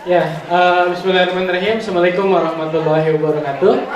Bismillahirrahmanirrahim. Assalamualaikum warahmatullahi wabarakatuh.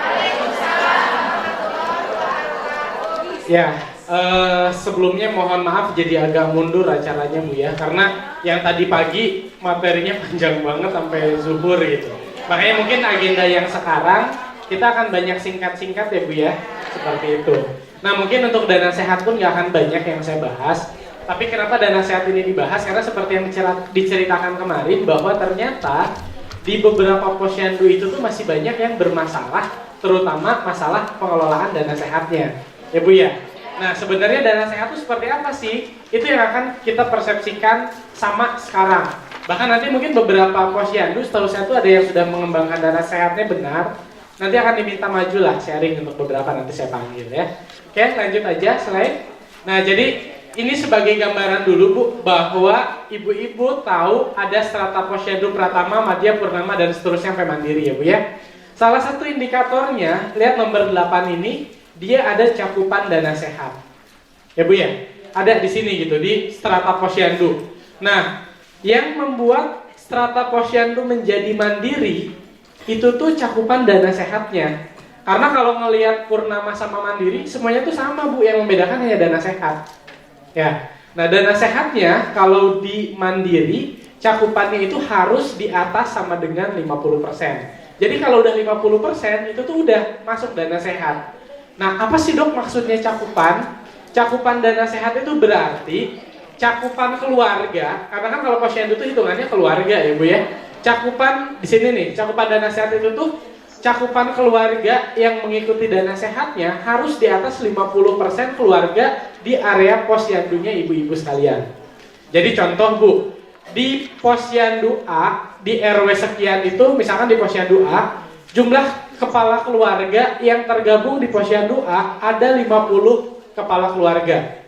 Sebelumnya mohon maaf jadi agak mundur acaranya Bu ya, karena yang tadi pagi materinya panjang banget sampai zuhur gitu. Makanya mungkin agenda yang sekarang kita akan banyak singkat-singkat ya Bu ya, seperti itu. Nah mungkin untuk dana sehat pun nggak akan banyak yang saya bahas. Tapi kenapa dana sehat ini dibahas? Karena seperti yang diceritakan kemarin bahwa ternyata di beberapa posyandu itu tuh masih banyak yang bermasalah, terutama masalah pengelolaan dana sehatnya, ya Bu ya. Nah sebenarnya dana sehat itu seperti apa sih? Itu yang akan kita persepsikan sama sekarang. Bahkan nanti mungkin beberapa posyandu, setahu saya tuh ada yang sudah mengembangkan dana sehatnya benar. Nanti akan diminta maju lah sharing untuk beberapa, nanti saya panggil ya. Oke, lanjut aja slide. Nah jadi ini sebagai gambaran dulu Bu, bahwa ibu-ibu tahu ada strata posyandu Pratama, Madya, Purnama, dan seterusnya sampai Mandiri ya Bu ya. Salah satu indikatornya, lihat nomor 8 ini, dia ada cakupan dana sehat. Ya Bu ya, ada di sini gitu, di strata posyandu. Nah, yang membuat strata posyandu menjadi mandiri, itu tuh cakupan dana sehatnya. Karena kalau ngelihat Purnama sama Mandiri, semuanya tuh sama Bu, yang membedakan hanya dana sehat. Ya, nah dana sehatnya kalau di Mandiri cakupannya itu harus di atas sama dengan 50%. Jadi kalau udah 50% itu tuh udah masuk dana sehat. Nah apa sih dok maksudnya cakupan? Cakupan dana sehat itu berarti cakupan keluarga, karena kan kalau posyandu itu hitungannya keluarga ya Bu ya. Cakupan di sini nih, cakupan dana sehat itu tuh cakupan keluarga yang mengikuti dana sehatnya harus di atas 50% keluarga di area posyandunya ibu-ibu sekalian. Jadi contoh Bu, di posyandu A, di RW sekian itu, misalkan di posyandu A, jumlah kepala keluarga yang tergabung di posyandu A ada 50 kepala keluarga.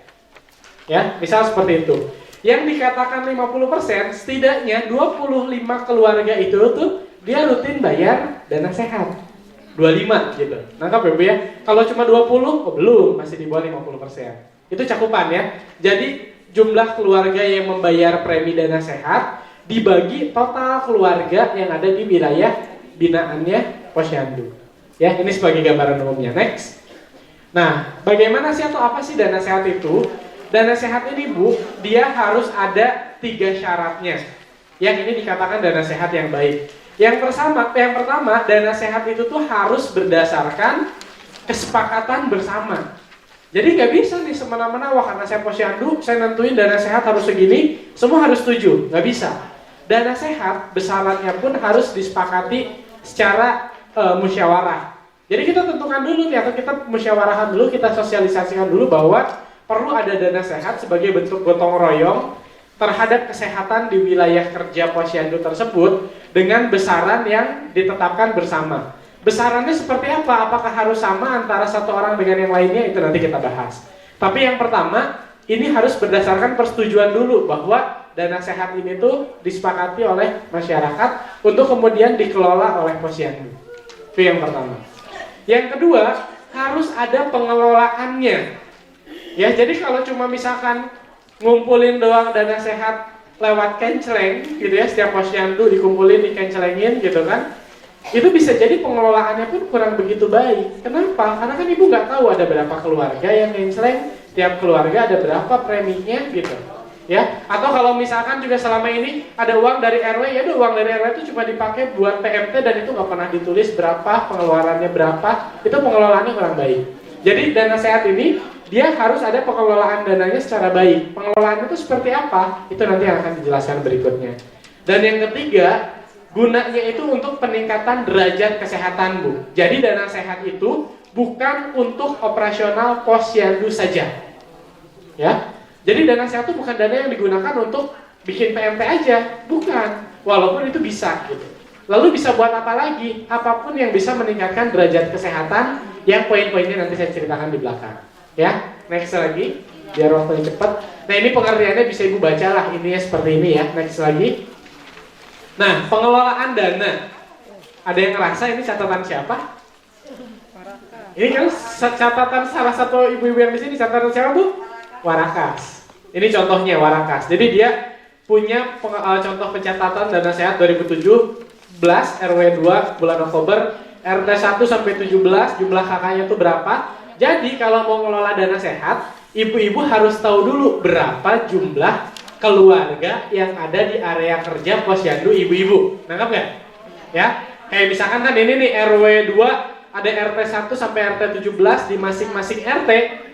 Ya, misal seperti itu. Yang dikatakan 50%, setidaknya 25 keluarga itu tuh dia rutin bayar dana sehat 25 gitu. Nangkap ya Bu ya? Kalau cuma 20, belum, masih di bawah 50%. Itu cakupan ya. Jadi jumlah keluarga yang membayar premi dana sehat dibagi total keluarga yang ada di wilayah binaannya posyandu. Ya, ini sebagai gambaran umumnya. Next. Nah, bagaimana sih atau apa sih dana sehat itu? Dana sehat ini Bu, dia harus ada 3 syaratnya. Yang ini dikatakan dana sehat yang baik. Yang pertama, dana sehat itu tuh harus berdasarkan kesepakatan bersama. Jadi nggak bisa nih semena-mena, wah karena saya posyandu, saya nentuin dana sehat harus segini, semua harus setuju, nggak bisa. Dana sehat besarannya pun harus disepakati secara musyawarah. Jadi kita tentukan dulu nih, atau kita musyawarahan dulu, kita sosialisasikan dulu bahwa perlu ada dana sehat sebagai bentuk gotong royong terhadap kesehatan di wilayah kerja posyandu tersebut dengan besaran yang ditetapkan bersama. Besarannya seperti apa? Apakah harus sama antara satu orang dengan yang lainnya? Itu nanti kita bahas. Tapi yang pertama, ini harus berdasarkan persetujuan dulu bahwa dana sehat ini tuh disepakati oleh masyarakat untuk kemudian dikelola oleh posyandu. Itu yang pertama. Yang kedua, harus ada pengelolaannya. Ya, jadi kalau cuma misalkan ngumpulin doang dana sehat lewat kenceleng gitu ya, setiap posyandu dikumpulin, dikencelengin gitu kan, itu bisa jadi pengelolaannya pun kurang begitu baik. Kenapa? Karena kan ibu nggak tahu ada berapa keluarga yang kenceleng, tiap keluarga ada berapa preminya gitu ya. Atau kalau misalkan juga selama ini ada uang dari RW, ya udah uang dari RW itu cuma dipakai buat PMT dan itu nggak pernah ditulis berapa, pengeluarannya berapa, itu pengelolaannya kurang baik. Jadi dana sehat ini dia harus ada pengelolaan dananya secara baik. Pengelolaan itu seperti apa? Itu nanti yang akan dijelaskan berikutnya. Dan yang ketiga, gunanya itu untuk peningkatan derajat kesehatan Bu. Jadi dana sehat itu bukan untuk operasional posyandu saja. Ya. Jadi dana sehat itu bukan dana yang digunakan untuk bikin PMP aja, bukan. Walaupun itu bisa gitu. Lalu bisa buat apa lagi? Apapun yang bisa meningkatkan derajat kesehatan yang poin-poinnya nanti saya ceritakan di belakang. Ya, next lagi, biar waktunya cepat. Nah ini pengertiannya bisa ibu baca lah, ini ya seperti ini ya. Next lagi. Nah, pengelolaan dana. Ada yang ngerasa ini catatan siapa? Ini kan catatan salah satu ibu-ibu yang di sini, catatan siapa Bu? Warakas. Ini contohnya Warakas. Jadi dia punya contoh pencatatan dana sehat 2017 RW 2 bulan Oktober, RT 1 sampai 17 jumlah kakaknya itu berapa. Jadi kalau mau ngelola dana sehat, ibu-ibu harus tahu dulu berapa jumlah keluarga yang ada di area kerja posyandu ibu-ibu. Nangkap nggak? Ya, kayak misalkan kan ini nih RW 2 ada RT 1 sampai RT 17, di masing-masing RT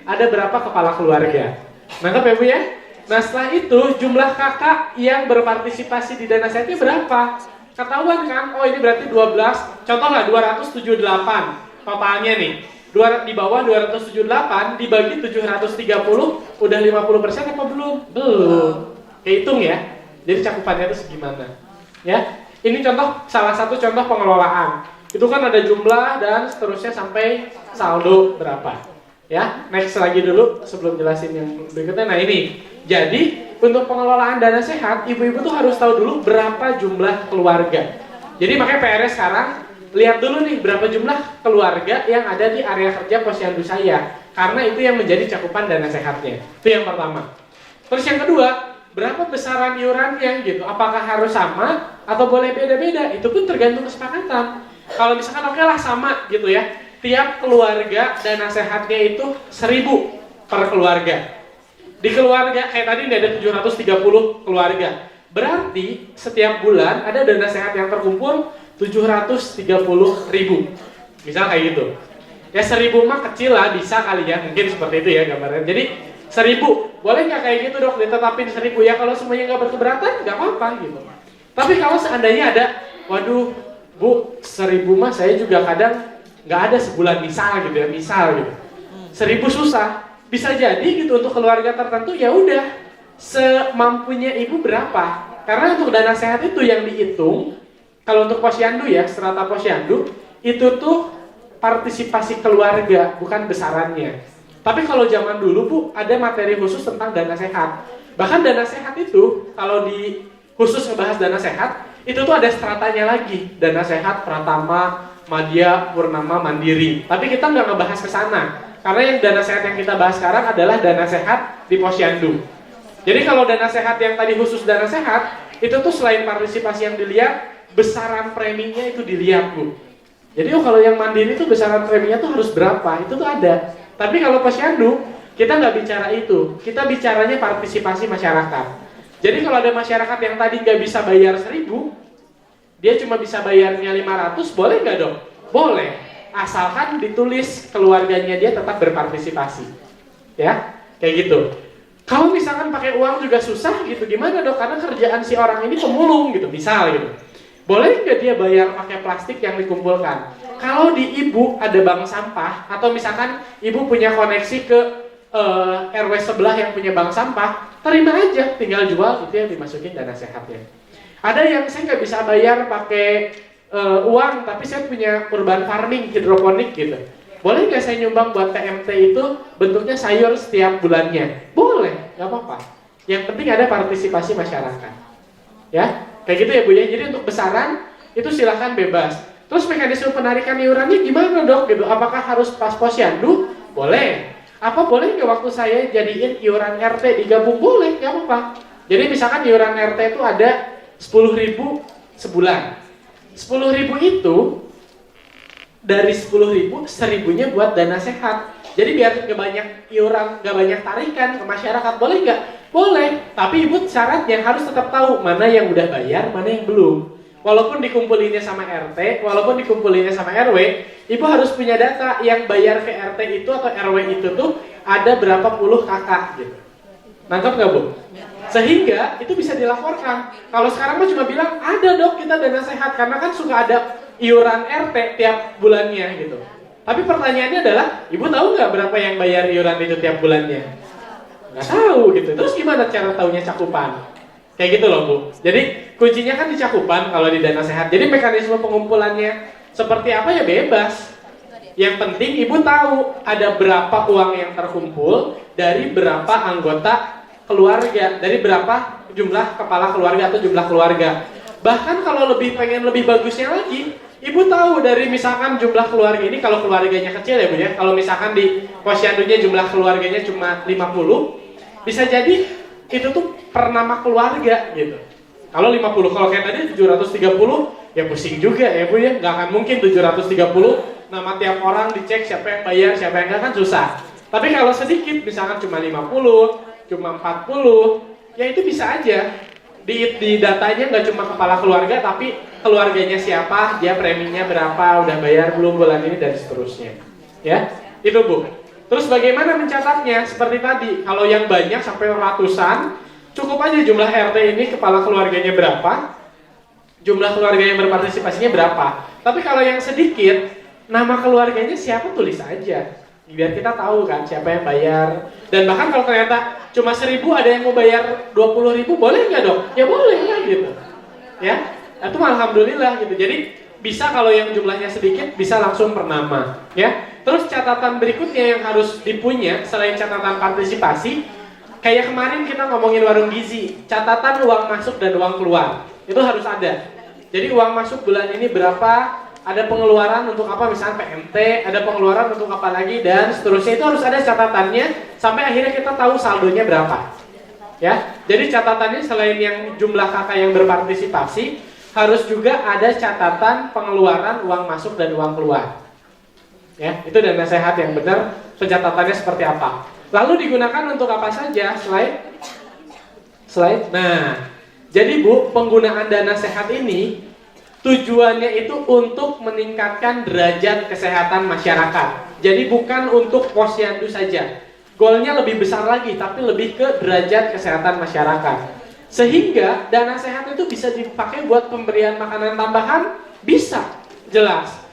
ada berapa kepala keluarga. Nangkap ya Bu ya? Nah setelah itu jumlah kakak yang berpartisipasi di dana sehatnya berapa? Ketahuan kan? Oh ini berarti 12, contoh lah 278 totalnya nih. Di bawah 278 dibagi 730 udah 50% apa belum? Belum. Kehitung ya. Jadi cakupannya itu segimana? Ya. Ini contoh, salah satu contoh pengelolaan. Itu kan ada jumlah dan seterusnya sampai saldo berapa. Ya, next lagi dulu sebelum jelasin yang berikutnya. Nah ini, jadi untuk pengelolaan dana sehat, ibu-ibu tuh harus tahu dulu berapa jumlah keluarga. Jadi makanya PR sekarang, lihat dulu nih berapa jumlah keluarga yang ada di area kerja posyandu saya. Karena itu yang menjadi cakupan dana sehatnya. Itu yang pertama. Terus yang kedua, berapa besaran iurannya gitu? Apakah harus sama atau boleh beda-beda? Itu pun tergantung kesepakatan. Kalau misalkan oke lah sama gitu ya. Tiap keluarga dana sehatnya itu 1.000 per keluarga. Di keluarga kayak tadi ini ada 730 keluarga. Berarti setiap bulan ada dana sehat yang terkumpul 730.000. Misal kayak gitu. Ya 1.000 mah kecil lah, bisa kali ya, mungkin seperti itu ya gambarnya. Jadi 1.000, boleh nggak kayak gitu dok, ditetapin 1.000 ya, kalau semuanya nggak berkeberatan nggak apa-apa gitu. Tapi kalau seandainya ada, waduh Bu, 1.000 mah saya juga kadang nggak ada sebulan misal gitu ya, misal gitu. 1.000 susah, bisa jadi gitu untuk keluarga tertentu ya udah semampunya ibu berapa. Karena untuk dana sehat itu yang dihitung, kalau untuk posyandu ya, strata posyandu itu tuh partisipasi keluarga, bukan besarannya. Tapi kalau zaman dulu Bu, ada materi khusus tentang dana sehat. Bahkan dana sehat itu, kalau di khusus ngebahas dana sehat, itu tuh ada stratanya lagi. Dana sehat, Pratama, Madya, Purnama, Mandiri. Tapi kita nggak ngebahas ke sana. Karena yang dana sehat yang kita bahas sekarang adalah dana sehat di posyandu. Jadi kalau dana sehat yang tadi khusus dana sehat, itu tuh selain partisipasi yang dilihat, besaran preminya itu dilihat Bu. Jadi kalau yang mandiri itu besaran preminya tuh harus berapa, itu tuh ada. Tapi kalau posyandu, kita nggak bicara itu. Kita bicaranya partisipasi masyarakat. Jadi kalau ada masyarakat yang tadi nggak bisa bayar 1.000, dia cuma bisa bayarnya 500, boleh nggak dong? Boleh, asalkan ditulis keluarganya dia tetap berpartisipasi. Ya, kayak gitu. Kalau misalkan pakai uang juga susah gitu, gimana dok? Karena kerjaan si orang ini pemulung gitu, misal gitu. Boleh nggak dia bayar pakai plastik yang dikumpulkan? Kalau di ibu ada bank sampah, atau misalkan ibu punya koneksi ke RW sebelah yang punya bank sampah, terima aja, tinggal jual, itu yang dimasukin dana sehatnya. Ada yang saya nggak bisa bayar pakai uang, tapi saya punya urban farming, hidroponik gitu. Boleh nggak saya nyumbang buat TMT itu bentuknya sayur setiap bulannya? Boleh, nggak apa-apa. Yang penting ada partisipasi masyarakat. Ya, kayak gitu ya Bu ya. Jadi untuk besaran itu silahkan bebas. Terus mekanisme penarikan iurannya gimana dok? Gitu. Apakah harus pas posyandu? Boleh. Apa boleh nggak waktu saya jadiin iuran RT digabung? Boleh, nggak apa-apa. Jadi misalkan iuran RT itu ada 10.000 sebulan. 10.000 itu dari 10.000, 1.000-nya buat dana sehat. Jadi biar nggak banyak iuran, nggak banyak tarikan ke masyarakat, boleh nggak? Boleh. Tapi ibu syaratnya harus tetap tahu mana yang udah bayar, mana yang belum. Walaupun dikumpulinnya sama RT, walaupun dikumpulinnya sama RW, ibu harus punya data yang bayar ke RT itu atau RW itu tuh ada berapa puluh kakak gitu. Nangkep nggak Bu? Sehingga itu bisa dilaporkan. Kalau sekarang mah cuma bilang ada dok kita dana sehat, karena kan suka ada iuran RT tiap bulannya gitu. Tapi pertanyaannya adalah, ibu tahu nggak berapa yang bayar iuran itu tiap bulannya? Nggak tahu gitu. Terus gimana cara taunya cakupan? Kayak gitu loh Bu. Jadi kuncinya kan di cakupan kalau di dana sehat. Jadi mekanisme pengumpulannya seperti apa ya bebas. Yang penting ibu tahu ada berapa uang yang terkumpul dari berapa anggota keluarga, dari berapa jumlah kepala keluarga atau jumlah keluarga. Bahkan kalau pengen lebih bagusnya lagi, ibu tahu dari misalkan jumlah keluarga ini, kalau keluarganya kecil ya Bu ya. Kalau misalkan di posyandunya jumlah keluarganya cuma 50, bisa jadi itu tuh per nama keluarga gitu. Kalau 50, kalau kayak tadi 730, ya pusing juga ya Bu ya, nggak akan mungkin 730 nama tiap orang dicek siapa yang bayar, siapa yang nggak, kan susah. Tapi kalau sedikit, misalkan cuma 50, cuma 40, ya itu bisa aja. Di datanya nggak cuma kepala keluarga, tapi keluarganya siapa, dia preminya berapa, udah bayar belum bulan ini, dan seterusnya. Ya, itu Bu. Terus bagaimana mencatatnya? Seperti tadi, kalau yang banyak sampai ratusan, cukup aja jumlah RT ini kepala keluarganya berapa, jumlah keluarga yang berpartisipasinya berapa. Tapi kalau yang sedikit, nama keluarganya siapa tulis aja, biar kita tahu kan siapa yang bayar. Dan bahkan kalau ternyata cuma 1.000 ada yang mau bayar 20.000, boleh nggak dong? Ya boleh lah gitu. Ya, itu alhamdulillah gitu. Jadi bisa kalau yang jumlahnya sedikit bisa langsung per nama. Ya. Terus catatan berikutnya yang harus dipunya selain catatan partisipasi, kayak kemarin kita ngomongin warung gizi, catatan uang masuk dan uang keluar itu harus ada. Jadi uang masuk bulan ini berapa, ada pengeluaran untuk apa, misalnya PMT, ada pengeluaran untuk apa lagi, dan seterusnya. Itu harus ada catatannya sampai akhirnya kita tahu saldonya berapa. Ya, jadi catatannya selain yang jumlah kakak yang berpartisipasi, harus juga ada catatan pengeluaran uang masuk dan uang keluar. Ya, itu dana sehat yang benar, pencatatannya seperti apa. Lalu digunakan untuk apa saja? Slide. Nah, jadi Bu, penggunaan dana sehat ini tujuannya itu untuk meningkatkan derajat kesehatan masyarakat. Jadi bukan untuk posyandu saja. Goalnya lebih besar lagi, tapi lebih ke derajat kesehatan masyarakat. Sehingga dana sehat itu bisa dipakai buat pemberian makanan tambahan, bisa, jelas.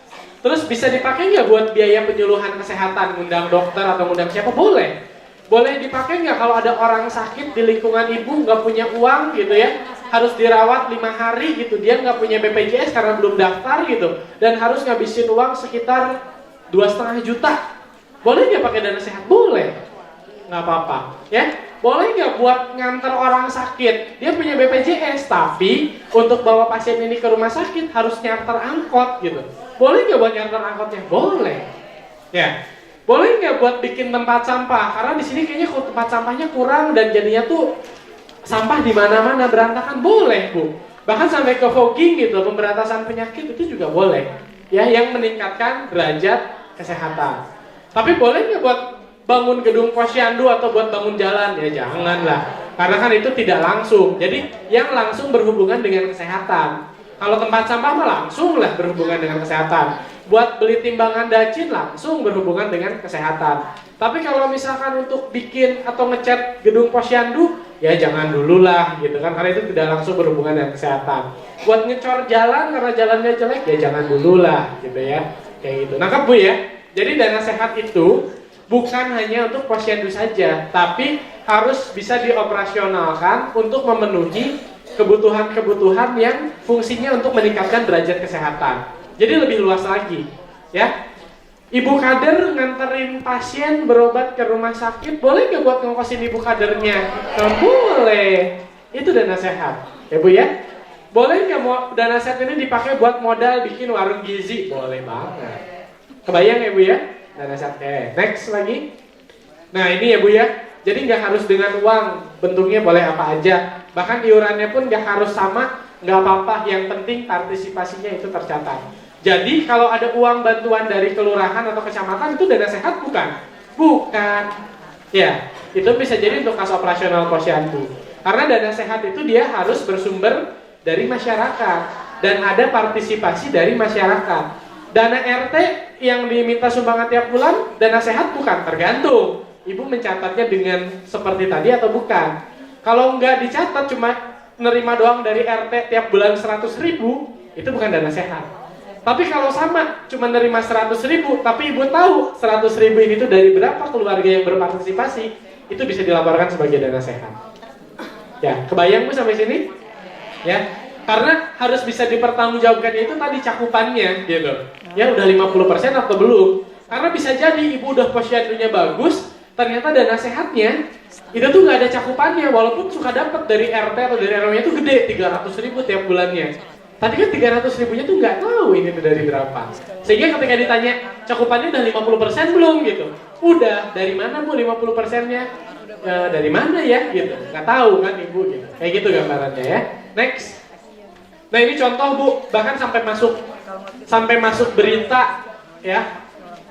Terus bisa dipakai nggak buat biaya penyuluhan kesehatan, ngundang dokter atau ngundang siapa? Boleh. Boleh dipakai nggak kalau ada orang sakit di lingkungan ibu nggak punya uang gitu ya, harus dirawat 5 hari gitu, dia nggak punya BPJS karena belum daftar gitu, dan harus ngabisin uang sekitar 2,5 juta. Boleh nggak pakai dana sehat? Boleh. Nggak apa-apa. Ya. Boleh nggak buat nganter orang sakit? Dia punya BPJS, tapi untuk bawa pasien ini ke rumah sakit harus nyarter angkot gitu. Boleh nggak buat nyarter angkotnya? Boleh. Ya. Boleh nggak buat bikin tempat sampah? Karena di sini kayaknya tempat sampahnya kurang dan jadinya tuh sampah di mana-mana berantakan. Boleh Bu. Bahkan sampai ke fogging gitu, pemberantasan penyakit itu juga boleh. Ya, yang meningkatkan derajat kesehatan. Tapi boleh nggak buat bangun gedung posyandu atau buat bangun jalan? Ya janganlah, karena kan itu tidak langsung. Jadi yang langsung berhubungan dengan kesehatan. Kalau tempat sampah mah langsung lah berhubungan dengan kesehatan. Buat beli timbangan dacin langsung berhubungan dengan kesehatan. Tapi kalau misalkan untuk bikin atau ngecat gedung posyandu, ya jangan dulu lah gitu kan, karena itu tidak langsung berhubungan dengan kesehatan. Buat ngecor jalan karena jalannya jelek, ya jangan dulu lah gitu ya. Kayak gitu. Nangkep Bu ya? Jadi dana sehat itu bukan hanya untuk posyandu saja, tapi harus bisa dioperasionalkan untuk memenuhi kebutuhan-kebutuhan yang fungsinya untuk meningkatkan derajat kesehatan. Jadi lebih luas lagi, ya. Ibu kader nganterin pasien berobat ke rumah sakit, boleh nggak buat ngongkosin ibu kadernya? Nah, boleh. Itu dana sehat, ya Bu ya. Boleh nggak dana sehat ini dipakai buat modal bikin warung gizi? Boleh banget. Kebayang ya Bu ya? Dana sehat. Next lagi. Nah ini ya Bu ya. Jadi nggak harus dengan uang, bentuknya boleh apa aja. Bahkan iurannya pun nggak harus sama, nggak apa-apa. Yang penting partisipasinya itu tercatat. Jadi kalau ada uang bantuan dari kelurahan atau kecamatan itu dana sehat bukan? Bukan. Ya, itu bisa jadi untuk kas operasional posyandu. Karena dana sehat itu dia harus bersumber dari masyarakat dan ada partisipasi dari masyarakat. Dana RT yang diminta sumbangan tiap bulan, dana sehat bukan? Tergantung. Ibu mencatatnya dengan seperti tadi atau bukan? Kalau nggak dicatat, cuma nerima doang dari RT tiap bulan 100.000, itu bukan dana sehat. Tapi kalau sama, cuma nerima 100.000, tapi ibu tahu 100.000 ini tuh dari berapa keluarga yang berpartisipasi, itu bisa dilaporkan sebagai dana sehat. Ya, kebayang Bu sampai sini? Ya, karena harus bisa dipertanggungjawabkan itu tadi cakupannya, gitu. Ya udah 50% atau belum? Karena bisa jadi ibu udah posyandunya bagus, ternyata dana sehatnya itu tuh nggak ada cakupannya, walaupun suka dapat dari RT atau dari RW-nya itu gede, 300.000 tiap bulannya. Tadi kan 300.000-nya tuh nggak tahu ini tuh dari berapa. Sehingga ketika ditanya cakupannya udah 50% belum gitu. Udah, dari mana Bu 50%-nya? dari mana ya gitu, nggak tahu kan ibu gitu. Kayak gitu gambarannya ya. Next. Nah ini contoh bu, bahkan sampai masuk berita ya.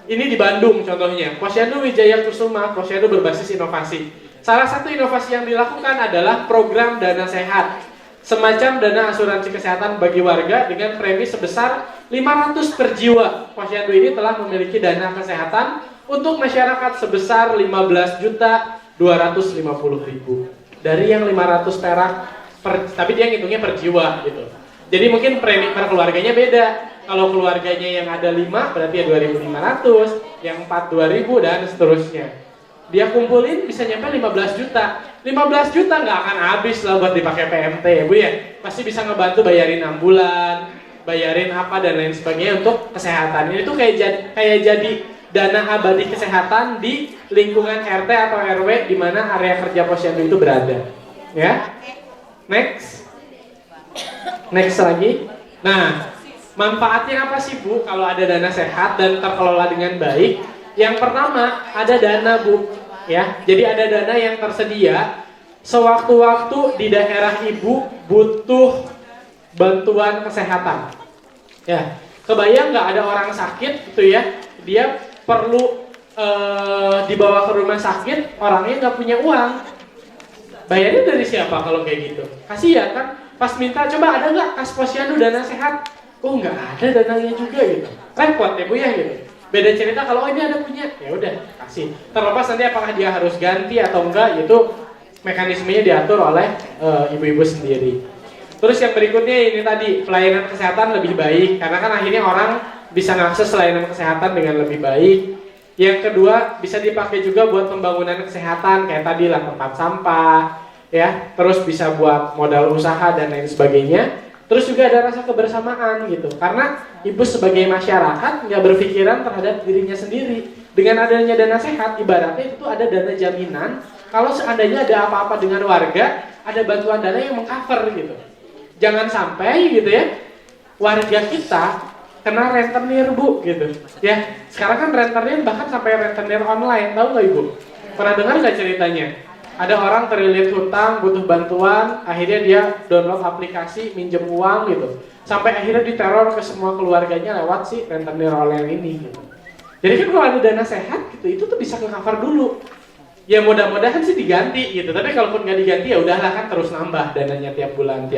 Ini di Bandung contohnya, Posyandu Wijaya Kusuma, Posyandu berbasis inovasi. Salah satu inovasi yang dilakukan adalah program dana sehat, semacam dana asuransi kesehatan bagi warga dengan premi sebesar 500 per jiwa. Posyandu ini telah memiliki dana kesehatan untuk masyarakat sebesar 15.250.000. Dari yang 500 perak tapi dia ngitungnya per jiwa gitu. Jadi mungkin premi per keluarganya beda. Kalau keluarganya yang ada 5 berarti ya 2.500, yang 4 2.000 dan seterusnya. Dia kumpulin bisa nyampe 15 juta. 15 juta nggak akan habis lah buat dipakai PMT ya Bu ya. Pasti bisa ngebantu bayarin ambulan, bayarin apa dan lain sebagainya untuk kesehatan. Ini tuh kayak jadi dana abadi kesehatan di lingkungan RT atau RW di mana area kerja posyandu itu berada. Ya. Next lagi. Nah, manfaatnya apa sih Bu kalau ada dana sehat dan terkelola dengan baik? Yang pertama, ada dana Bu, ya. Jadi ada dana yang tersedia sewaktu-waktu di daerah Ibu butuh bantuan kesehatan. Ya, kebayang nggak ada orang sakit gitu ya, dia perlu dibawa ke rumah sakit, orangnya nggak punya uang. Bayarnya dari siapa kalau kayak gitu? Kasihan kan? Pas minta, coba ada nggak kas posyandu dana sehat? Oh nggak ada dananya juga gitu. Repot ya Bu ya gitu. Beda cerita kalau ini ada punya, ya udah kasih. Terlepas nanti apakah dia harus ganti atau enggak, itu mekanismenya diatur oleh ibu-ibu sendiri. Terus yang berikutnya ini tadi, pelayanan kesehatan lebih baik karena kan akhirnya orang bisa mengakses layanan kesehatan dengan lebih baik. Yang kedua, bisa dipakai juga buat pembangunan kesehatan kayak tadi lah tempat sampah, ya. Terus bisa buat modal usaha dan lain sebagainya. Terus juga ada rasa kebersamaan gitu, karena ibu sebagai masyarakat nggak berpikiran terhadap dirinya sendiri. Dengan adanya dana sehat, ibaratnya itu ada dana jaminan. Kalau seandainya ada apa-apa dengan warga, ada bantuan dana yang mengcover gitu. Jangan sampai gitu ya, warga kita kena rentenir Bu gitu. Ya, sekarang kan rentenir bahkan sampai rentenir online, tahu nggak Ibu? Pernah dengar nggak ceritanya? Ada orang terlilit hutang, butuh bantuan, akhirnya dia download aplikasi, minjem uang gitu. Sampai akhirnya diteror ke semua keluarganya lewat si rentenir online ini gitu. Jadi kan kalau ada dana sehat gitu, itu tuh bisa ke-cover dulu. Ya mudah-mudahan sih diganti gitu, tapi kalaupun nggak diganti ya udahlah kan terus nambah dananya tiap bulan.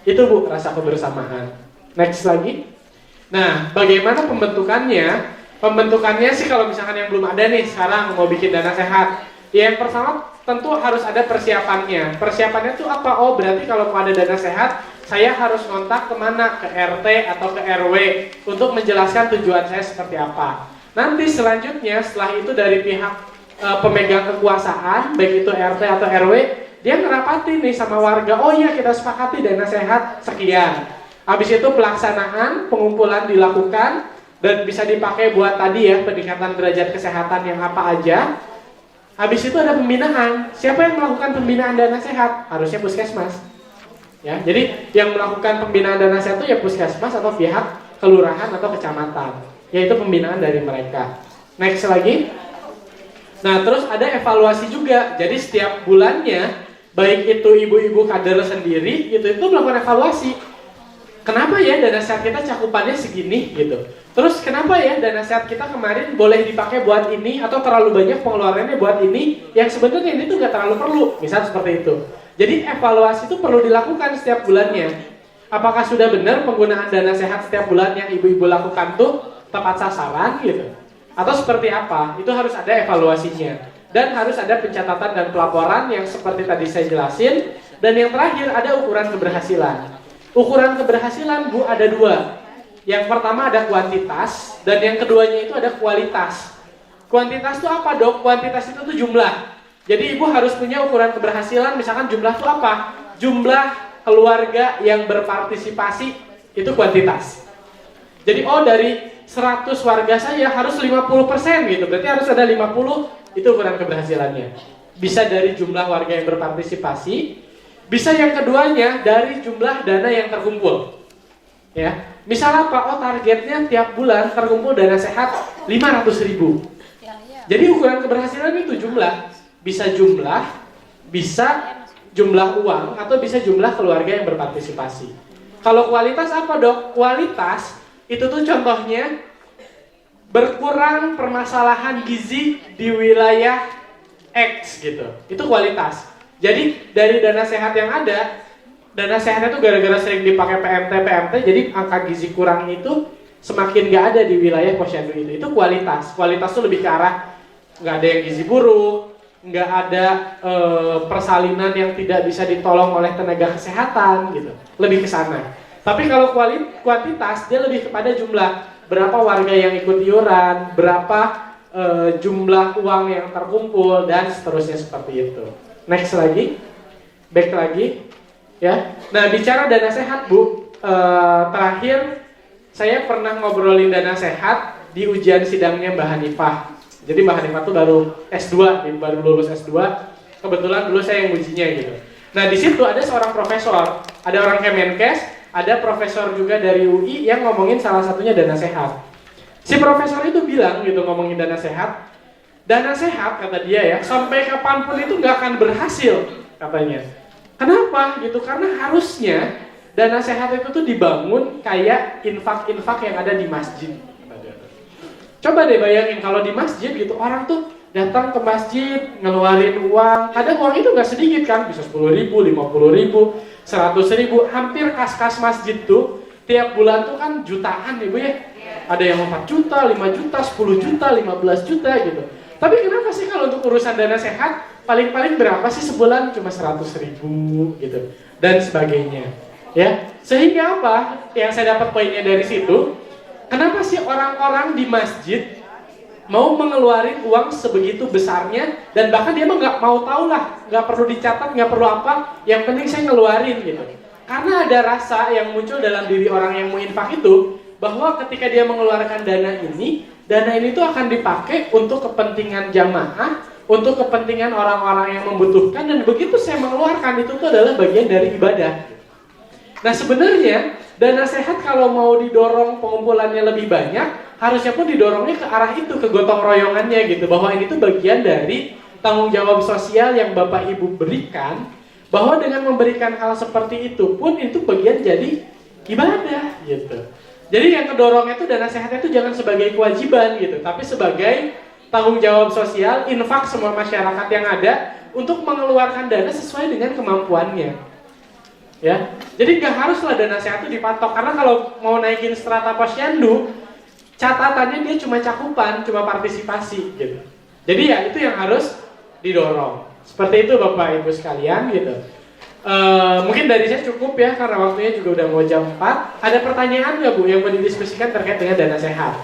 Itu Bu, rasa kebersamaan. Next lagi. Nah, bagaimana pembentukannya? Pembentukannya sih kalau misalkan yang belum ada nih sekarang mau bikin dana sehat. Yang pertama tentu harus ada persiapannya. Persiapannya tuh apa? Oh berarti kalau mau ada dana sehat, saya harus kontak kemana? Ke RT atau ke RW untuk menjelaskan tujuan saya seperti apa. Nanti selanjutnya setelah itu dari pihak pemegang kekuasaan, baik itu RT atau RW, dia ngerapati nih sama warga. Oh iya kita sepakati dana sehat sekian. Habis itu pelaksanaan, pengumpulan dilakukan dan bisa dipakai buat tadi ya peningkatan derajat kesehatan yang apa aja. Habis itu ada pembinaan. Siapa yang melakukan pembinaan dana sehat? Harusnya puskesmas. Ya, jadi yang melakukan pembinaan dana sehat itu ya puskesmas atau pihak kelurahan atau kecamatan. Yaitu pembinaan dari mereka. Next lagi. Nah, terus ada evaluasi juga. Jadi setiap bulannya, baik itu ibu-ibu kader sendiri, itu melakukan evaluasi. Kenapa ya dana sehat kita cakupannya segini gitu? Terus kenapa ya dana sehat kita kemarin boleh dipakai buat ini atau terlalu banyak pengeluarannya buat ini yang sebenarnya ini tuh nggak terlalu perlu, misal seperti itu. Jadi evaluasi itu perlu dilakukan setiap bulannya. Apakah sudah benar penggunaan dana sehat setiap bulan yang ibu-ibu lakukan tuh tepat sasaran gitu? Atau seperti apa? Itu harus ada evaluasinya. Dan harus ada pencatatan dan pelaporan yang seperti tadi saya jelasin. Dan yang terakhir ada ukuran keberhasilan. Ukuran keberhasilan Bu ada dua. Yang pertama ada kuantitas dan yang keduanya itu ada kualitas. Kuantitas itu apa Dok? Kuantitas itu tuh jumlah. Jadi Ibu harus punya ukuran keberhasilan, misalkan jumlah itu apa? Jumlah keluarga yang berpartisipasi itu kuantitas. Jadi dari 100 warga saya harus 50% gitu. Berarti harus ada 50, itu ukuran keberhasilannya. Bisa dari jumlah warga yang berpartisipasi. Bisa yang keduanya dari jumlah dana yang terkumpul. Ya, misal apa? Oh targetnya tiap bulan terkumpul dana sehat 500.000. Jadi ukuran keberhasilan itu jumlah. bisa jumlah uang, atau bisa jumlah keluarga yang berpartisipasi. Kalau kualitas apa dok? Kualitas itu tuh contohnya berkurang permasalahan gizi di wilayah X gitu. Itu kualitas. Jadi dari dana sehat yang ada, dana sehatnya tuh gara-gara sering dipakai PMT, jadi angka gizi kurang itu semakin gak ada di wilayah posyandu itu. Itu kualitas. Kualitas tuh lebih ke arah nggak ada yang gizi buruk, nggak ada persalinan yang tidak bisa ditolong oleh tenaga kesehatan gitu. Lebih ke sana. Tapi kalau kuantitas dia lebih kepada jumlah, berapa warga yang ikut iuran, berapa jumlah uang yang terkumpul, dan seterusnya seperti itu. Next lagi, back lagi, ya. Nah bicara dana sehat Bu, terakhir saya pernah ngobrolin dana sehat di ujian sidangnya Mbak Hanifah. Jadi Mbak Hanifah tuh baru S2, baru lulus S2. Kebetulan dulu saya yang ujinya gitu. Nah di situ ada seorang profesor, ada orang Kemenkes, ada profesor juga dari UI yang ngomongin salah satunya dana sehat. Si profesor itu bilang gitu ngomongin dana sehat kata dia ya, sampai kapanpun itu nggak akan berhasil katanya. Kenapa gitu? Karena harusnya dana sehat itu tuh dibangun kayak infak-infak yang ada di masjid. Coba deh bayangin kalau di masjid gitu, orang tuh datang ke masjid, ngeluarin uang, kadang uang itu nggak sedikit kan, bisa 10.000, 50.000, 100.000, hampir kas-kas masjid tuh tiap bulan tuh kan jutaan ya Bu ya. Ada yang 4 juta, 5 juta, 10 juta, 15 juta gitu. Tapi kenapa sih kalau untuk urusan dana sehat paling-paling berapa sih sebulan? Cuma 100.000 gitu dan sebagainya. Ya, sehingga apa? Yang saya dapat poinnya dari situ, kenapa sih orang-orang di masjid mau mengeluarin uang sebegitu besarnya, dan bahkan dia mah nggak mau tahu lah, nggak perlu dicatat, nggak perlu apa, yang penting saya ngeluarin gitu. Karena ada rasa yang muncul dalam diri orang yang mau infak itu, bahwa ketika dia mengeluarkan dana ini tuh akan dipakai untuk kepentingan jamaah, untuk kepentingan orang-orang yang membutuhkan, dan begitu saya mengeluarkan itu tuh adalah bagian dari ibadah. Nah sebenarnya dana sehat kalau mau didorong pengumpulannya lebih banyak, harusnya pun didorongnya ke arah itu, ke gotong royongannya gitu, bahwa ini tuh bagian dari tanggung jawab sosial yang Bapak Ibu berikan, bahwa dengan memberikan hal seperti itu pun itu bagian jadi ibadah gitu. Jadi yang kedorongnya itu dana sehatnya itu jangan sebagai kewajiban gitu, tapi sebagai tanggung jawab sosial, infak semua masyarakat yang ada untuk mengeluarkan dana sesuai dengan kemampuannya. Ya, jadi nggak haruslah dana sehat itu dipatok, karena kalau mau naikin strata posyandu, catatannya dia cuma cakupan, cuma partisipasi gitu. Jadi ya itu yang harus didorong. Seperti itu Bapak Ibu sekalian gitu. Mungkin dari saya cukup ya, karena waktunya juga udah mau jam 4. Ada pertanyaan nggak Bu yang mau didiskusikan terkait dengan dana sehat?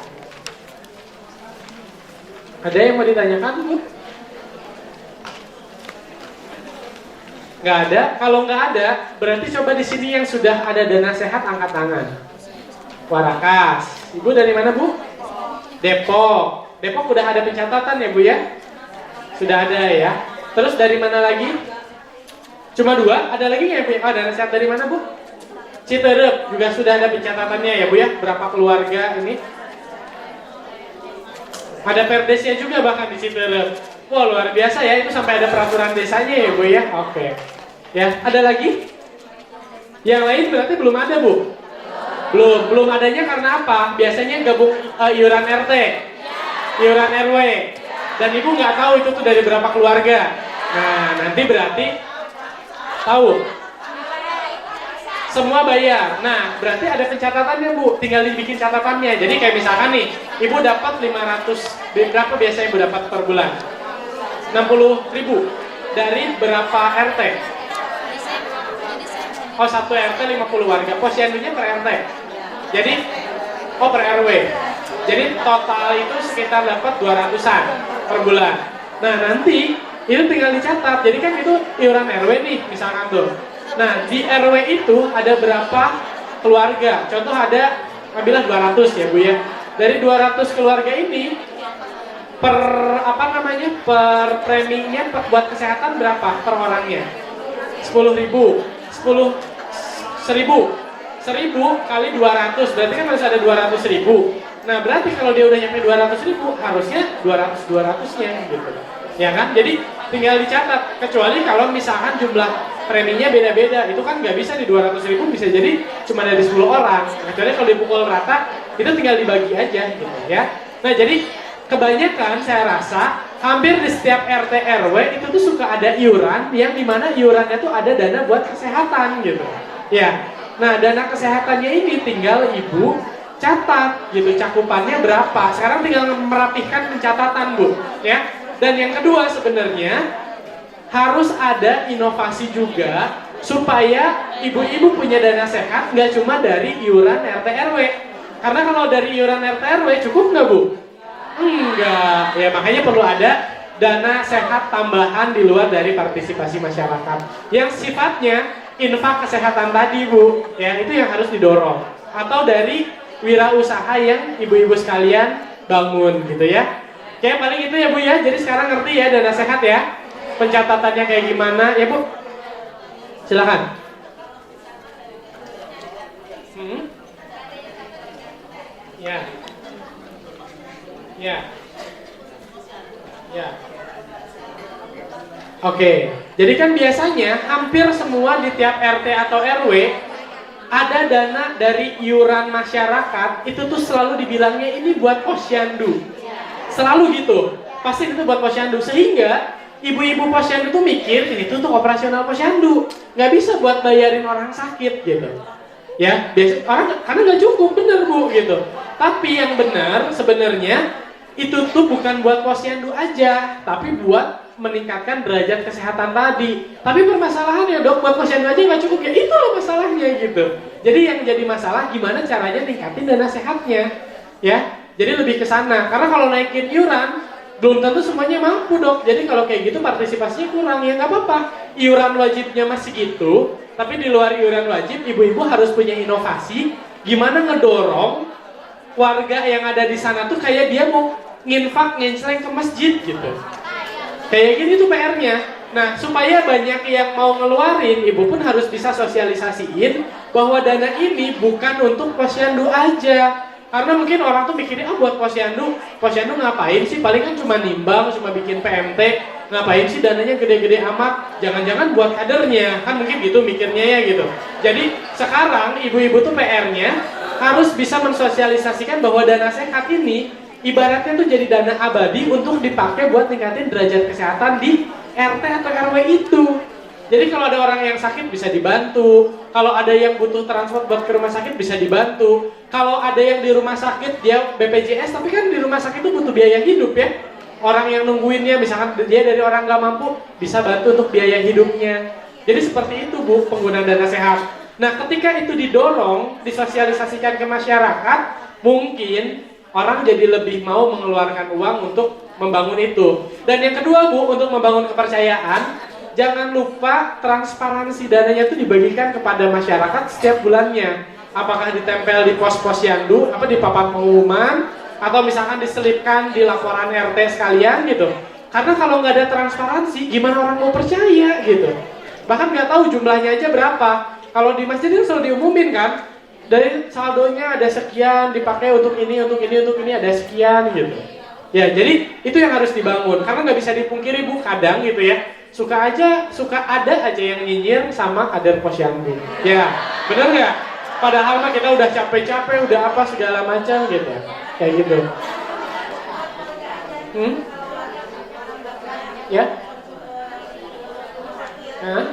Ada yang mau ditanyakan Bu? Nggak ada? Kalau nggak ada, berarti coba di sini yang sudah ada dana sehat angkat tangan. Warakas. Ibu dari mana Bu? Depok. Depok udah ada pencatatan ya Bu ya? Sudah ada ya. Terus dari mana lagi? Cuma 2? Ada lagi nggak Bu? Oh, dana sehat dari mana Bu? Citerep juga sudah ada pencatatannya ya Bu ya? Berapa keluarga ini? Ada perdesnya juga bahkan di Citerep. Wah luar biasa ya, itu sampai ada peraturan desanya ya Bu ya? Oke. Ya, ada lagi? Yang lain berarti belum ada Bu? Belum adanya karena apa? Biasanya gabung iuran RT, iuran RW, dan Ibu nggak tahu itu tuh dari berapa keluarga. Nah nanti berarti tahu semua bayar. Nah berarti ada pencatatannya Bu, tinggal dibikin catatannya. Jadi kayak misalkan nih, Ibu dapat 500, berapa biasanya Ibu dapat per bulan? 60.000 dari berapa RT? Oh, satu RT 50 warga. Posyandunya per RT. Jadi per RW. Jadi total itu sekitar dapat 200-an per bulan. Nah, nanti itu tinggal dicatat. Jadi kan itu iuran RW nih, misalkan tuh. Nah, di RW itu ada berapa keluarga? Contoh ada, ambillah 200 ya Bu ya. Dari 200 keluarga ini per per preminya buat kesehatan berapa per orangnya? 10.000. 1000 kali 200 berarti kan harus ada 200.000. Nah berarti kalau dia udah nyampe 200.000 harusnya 200-200-nya gitu. Ya kan? Jadi tinggal dicatat. Kecuali kalau misalkan jumlah preminya beda-beda, itu kan nggak bisa di 200.000 bisa jadi cuma dari 10 orang. Kecuali kalau dipukul rata, itu tinggal dibagi aja gitu ya. Nah jadi kebanyakan saya rasa hampir di setiap RT RW itu tuh suka ada iuran yang dimana iurannya tuh ada dana buat kesehatan gitu. Ya, nah dana kesehatannya ini tinggal ibu catat gitu cakupannya berapa. Sekarang tinggal merapihkan pencatatan Bu, ya. Dan yang kedua sebenarnya harus ada inovasi juga supaya ibu-ibu punya dana sehat nggak cuma dari iuran RT RW. Karena kalau dari iuran RT RW cukup nggak Bu? Enggak. Ya makanya perlu ada dana sehat tambahan di luar dari partisipasi masyarakat yang sifatnya infak kesehatan tadi Bu. Ya itu yang harus didorong. Atau dari wirausaha yang ibu-ibu sekalian bangun gitu ya. Kayak paling itu ya Bu ya. Jadi sekarang ngerti ya dana sehat ya. Pencatatannya kayak gimana ya Bu? Silakan. Ya. Ya. Ya. Oke. Jadi kan biasanya hampir semua di tiap RT atau RW ada dana dari iuran masyarakat, itu tuh selalu dibilangnya ini buat posyandu. Selalu gitu. Pasti itu buat posyandu. Sehingga ibu-ibu posyandu tuh mikir ini tuh untuk operasional posyandu. Nggak bisa buat bayarin orang sakit gitu. Ya, biasa orang karena nggak cukup, bener Bu gitu. Tapi yang benar sebenarnya itu tuh bukan buat posyandu aja, tapi buat meningkatkan derajat kesehatan tadi. Tapi permasalahannya Dok, buat posyandu aja nggak cukup ya, itulah masalahnya gitu. Jadi yang jadi masalah gimana caranya ningkatin dana sehatnya, ya. Jadi lebih ke sana. Karena kalau naikin iuran belum tentu semuanya mampu Dok. Jadi kalau kayak gitu partisipasinya kurang ya nggak apa-apa. Iuran wajibnya masih gitu, tapi di luar iuran wajib ibu-ibu harus punya inovasi. Gimana ngedorong warga yang ada di sana tuh kayak dia mau nginfak ngenceleng ke masjid gitu. Kayak gini tuh PR-nya. Nah, supaya banyak yang mau ngeluarin, ibu pun harus bisa sosialisasiin bahwa dana ini bukan untuk posyandu aja. Karena mungkin orang tuh mikirnya, buat posyandu ngapain sih? Paling kan cuma nimbang, cuma bikin PMT, ngapain sih dananya gede-gede amat? Jangan-jangan buat kadernya, kan mungkin gitu mikirnya ya gitu. Jadi sekarang ibu-ibu tuh PR-nya harus bisa mensosialisasikan bahwa dana sehat ini ibaratnya tuh jadi dana abadi untuk dipakai buat ningkatin derajat kesehatan di RT atau RW itu. Jadi kalau ada orang yang sakit bisa dibantu, kalau ada yang butuh transport buat ke rumah sakit bisa dibantu, kalau ada yang di rumah sakit dia BPJS tapi kan di rumah sakit itu butuh biaya hidup ya. Orang yang nungguinnya misalkan dia dari orang nggak mampu bisa bantu untuk biaya hidupnya. Jadi seperti itu Bu penggunaan dana sehat. Nah ketika itu didorong, disosialisasikan ke masyarakat, mungkin orang jadi lebih mau mengeluarkan uang untuk membangun itu. Dan yang kedua Bu, untuk membangun kepercayaan, jangan lupa transparansi dananya itu dibagikan kepada masyarakat setiap bulannya. Apakah ditempel di pos-pos yandu, di papan pengumuman, atau misalkan diselipkan di laporan RT sekalian gitu. Karena kalau nggak ada transparansi, gimana orang mau percaya gitu. Bahkan nggak tahu jumlahnya aja berapa. Kalau di masjid itu selalu diumumin kan, dari saldonya ada sekian dipakai untuk ini ada sekian gitu. Ya jadi itu yang harus dibangun karena nggak bisa dipungkiri Bu kadang gitu ya suka ada aja yang nyinyir sama kader posyandu. Ya benar nggak? Padahal mah kita udah capek-capek udah apa segala macam gitu kayak gitu. Ya? Hah?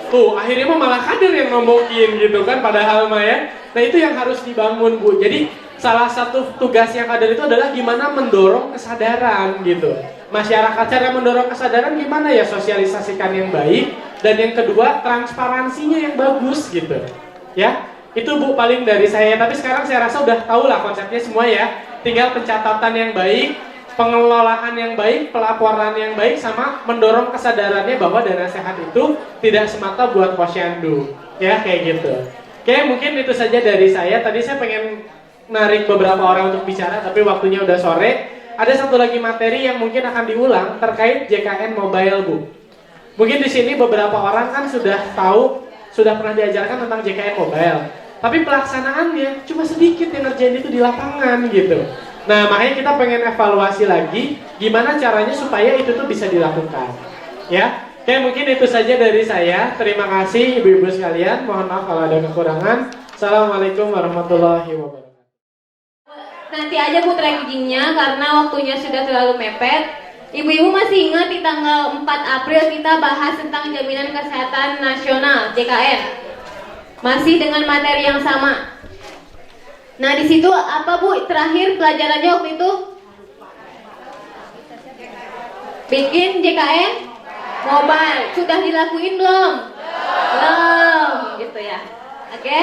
Tuh akhirnya mah malah kader yang ngomongin gitu kan padahal mah ya. Nah itu yang harus dibangun Bu. Jadi salah satu tugasnya kader itu adalah gimana mendorong kesadaran gitu. Masyarakat cara mendorong kesadaran gimana ya sosialisasikan yang baik dan yang kedua transparansinya yang bagus gitu. Ya itu Bu paling dari saya. Tapi sekarang saya rasa udah tahu lah konsepnya semua ya. Tinggal pencatatan yang baik, pengelolaan yang baik, pelaporan yang baik, sama mendorong kesadarannya bahwa dana sehat itu tidak semata buat posyandu. Ya kayak gitu. Oke mungkin itu saja dari saya. Tadi saya pengen narik beberapa orang untuk bicara tapi waktunya udah sore. Ada satu lagi materi yang mungkin akan diulang terkait JKN Mobile Bu. Mungkin di sini beberapa orang kan sudah tahu, sudah pernah diajarkan tentang JKN Mobile. Tapi pelaksanaannya cuma sedikit yang ngerjain itu di lapangan gitu. Nah, makanya kita pengen evaluasi lagi gimana caranya supaya itu tuh bisa dilakukan. Ya. Oke, mungkin itu saja dari saya. Terima kasih ibu-ibu sekalian. Mohon maaf kalau ada kekurangan. Assalamualaikum warahmatullahi wabarakatuh. Nanti aja Bu trackingnya karena waktunya sudah terlalu mepet. Ibu-ibu masih ingat di tanggal 4 April kita bahas tentang Jaminan Kesehatan Nasional JKN. Masih dengan materi yang sama. Nah, di situ apa Bu terakhir pelajarannya waktu itu? Bikin JKN mobile. Sudah dilakuin belum? Belum, gitu ya. Oke.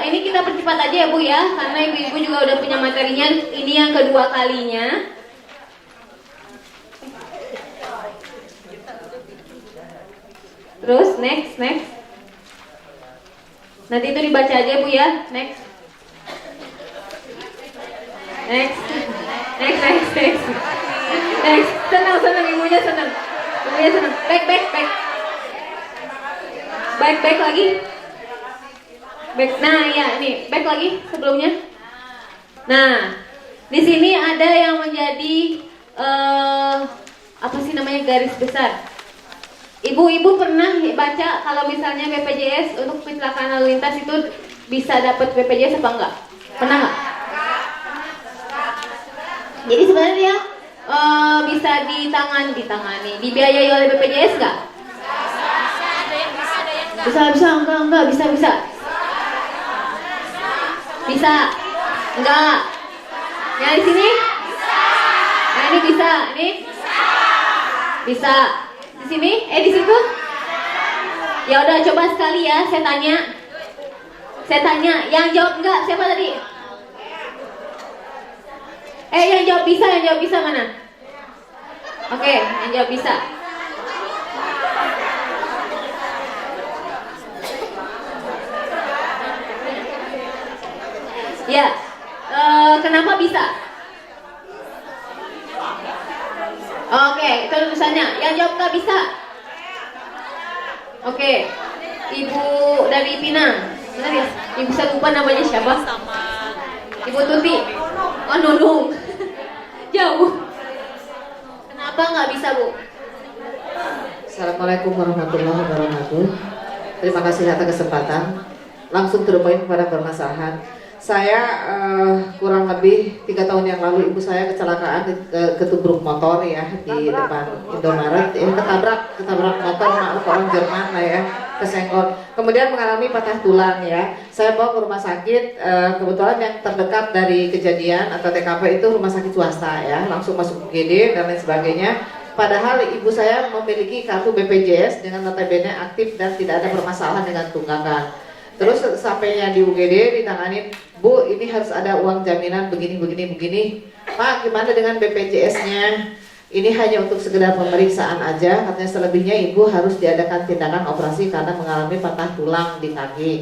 Ini kita percepat aja ya Bu ya, karena ibu-ibu juga udah punya materinya. Ini yang kedua kalinya. Terus next. Nanti itu dibaca aja Bu ya. Next. Senang ibunya senang. Back lagi. Nah ya ini back lagi sebelumnya. Nah di sini ada yang menjadi apa sih namanya garis besar. Ibu-ibu pernah baca kalau misalnya BPJS untuk kecelakaan lalu lintas itu bisa dapat BPJS apa enggak? Pernah nggak? Jadi sebenarnya bisa ditangani, dibiayai oleh BPJS nggak? Bisa, enggak, bisa. Bisa, enggak. Yang di sini? Nah ini bisa, ini? Bisa. Di sini? Di situ? Ya udah coba sekali ya, saya tanya. Yang jawab enggak siapa tadi? Yang jawab bisa mana? Oke, yang jawab bisa. Ya, kenapa bisa? Oke, itu tulisannya. Yang jawab nggak bisa? Oke, Ibu dari Pinang. Benar ya? Ibu saya lupa namanya siapa? Ibu Tuti. Oh, Nunung. Jauh. Kenapa nggak bisa, Bu? Assalamualaikum warahmatullahi wabarakatuh. Terima kasih atas kesempatan. Langsung to the point kepada permasalahan. Saya kurang lebih 3 tahun yang lalu ibu saya kecelakaan ketubruk motor ya di depan Indomaret. Ketabrak motor, maaf orang Jerman lah ya, kesenggol. Kemudian mengalami patah tulang ya. Saya bawa ke rumah sakit. Kebetulan yang terdekat dari kejadian atau TKP itu rumah sakit swasta ya, langsung masuk UGD dan lain sebagainya. Padahal ibu saya memiliki kartu BPJS dengan notabene aktif dan tidak ada permasalahan dengan tunggakan. Terus sampainya di UGD ditangani, Bu, ini harus ada uang jaminan begini. Pak, gimana dengan BPJS-nya? Ini hanya untuk sekedar pemeriksaan aja, katanya selebihnya ibu harus diadakan tindakan operasi karena mengalami patah tulang di kaki.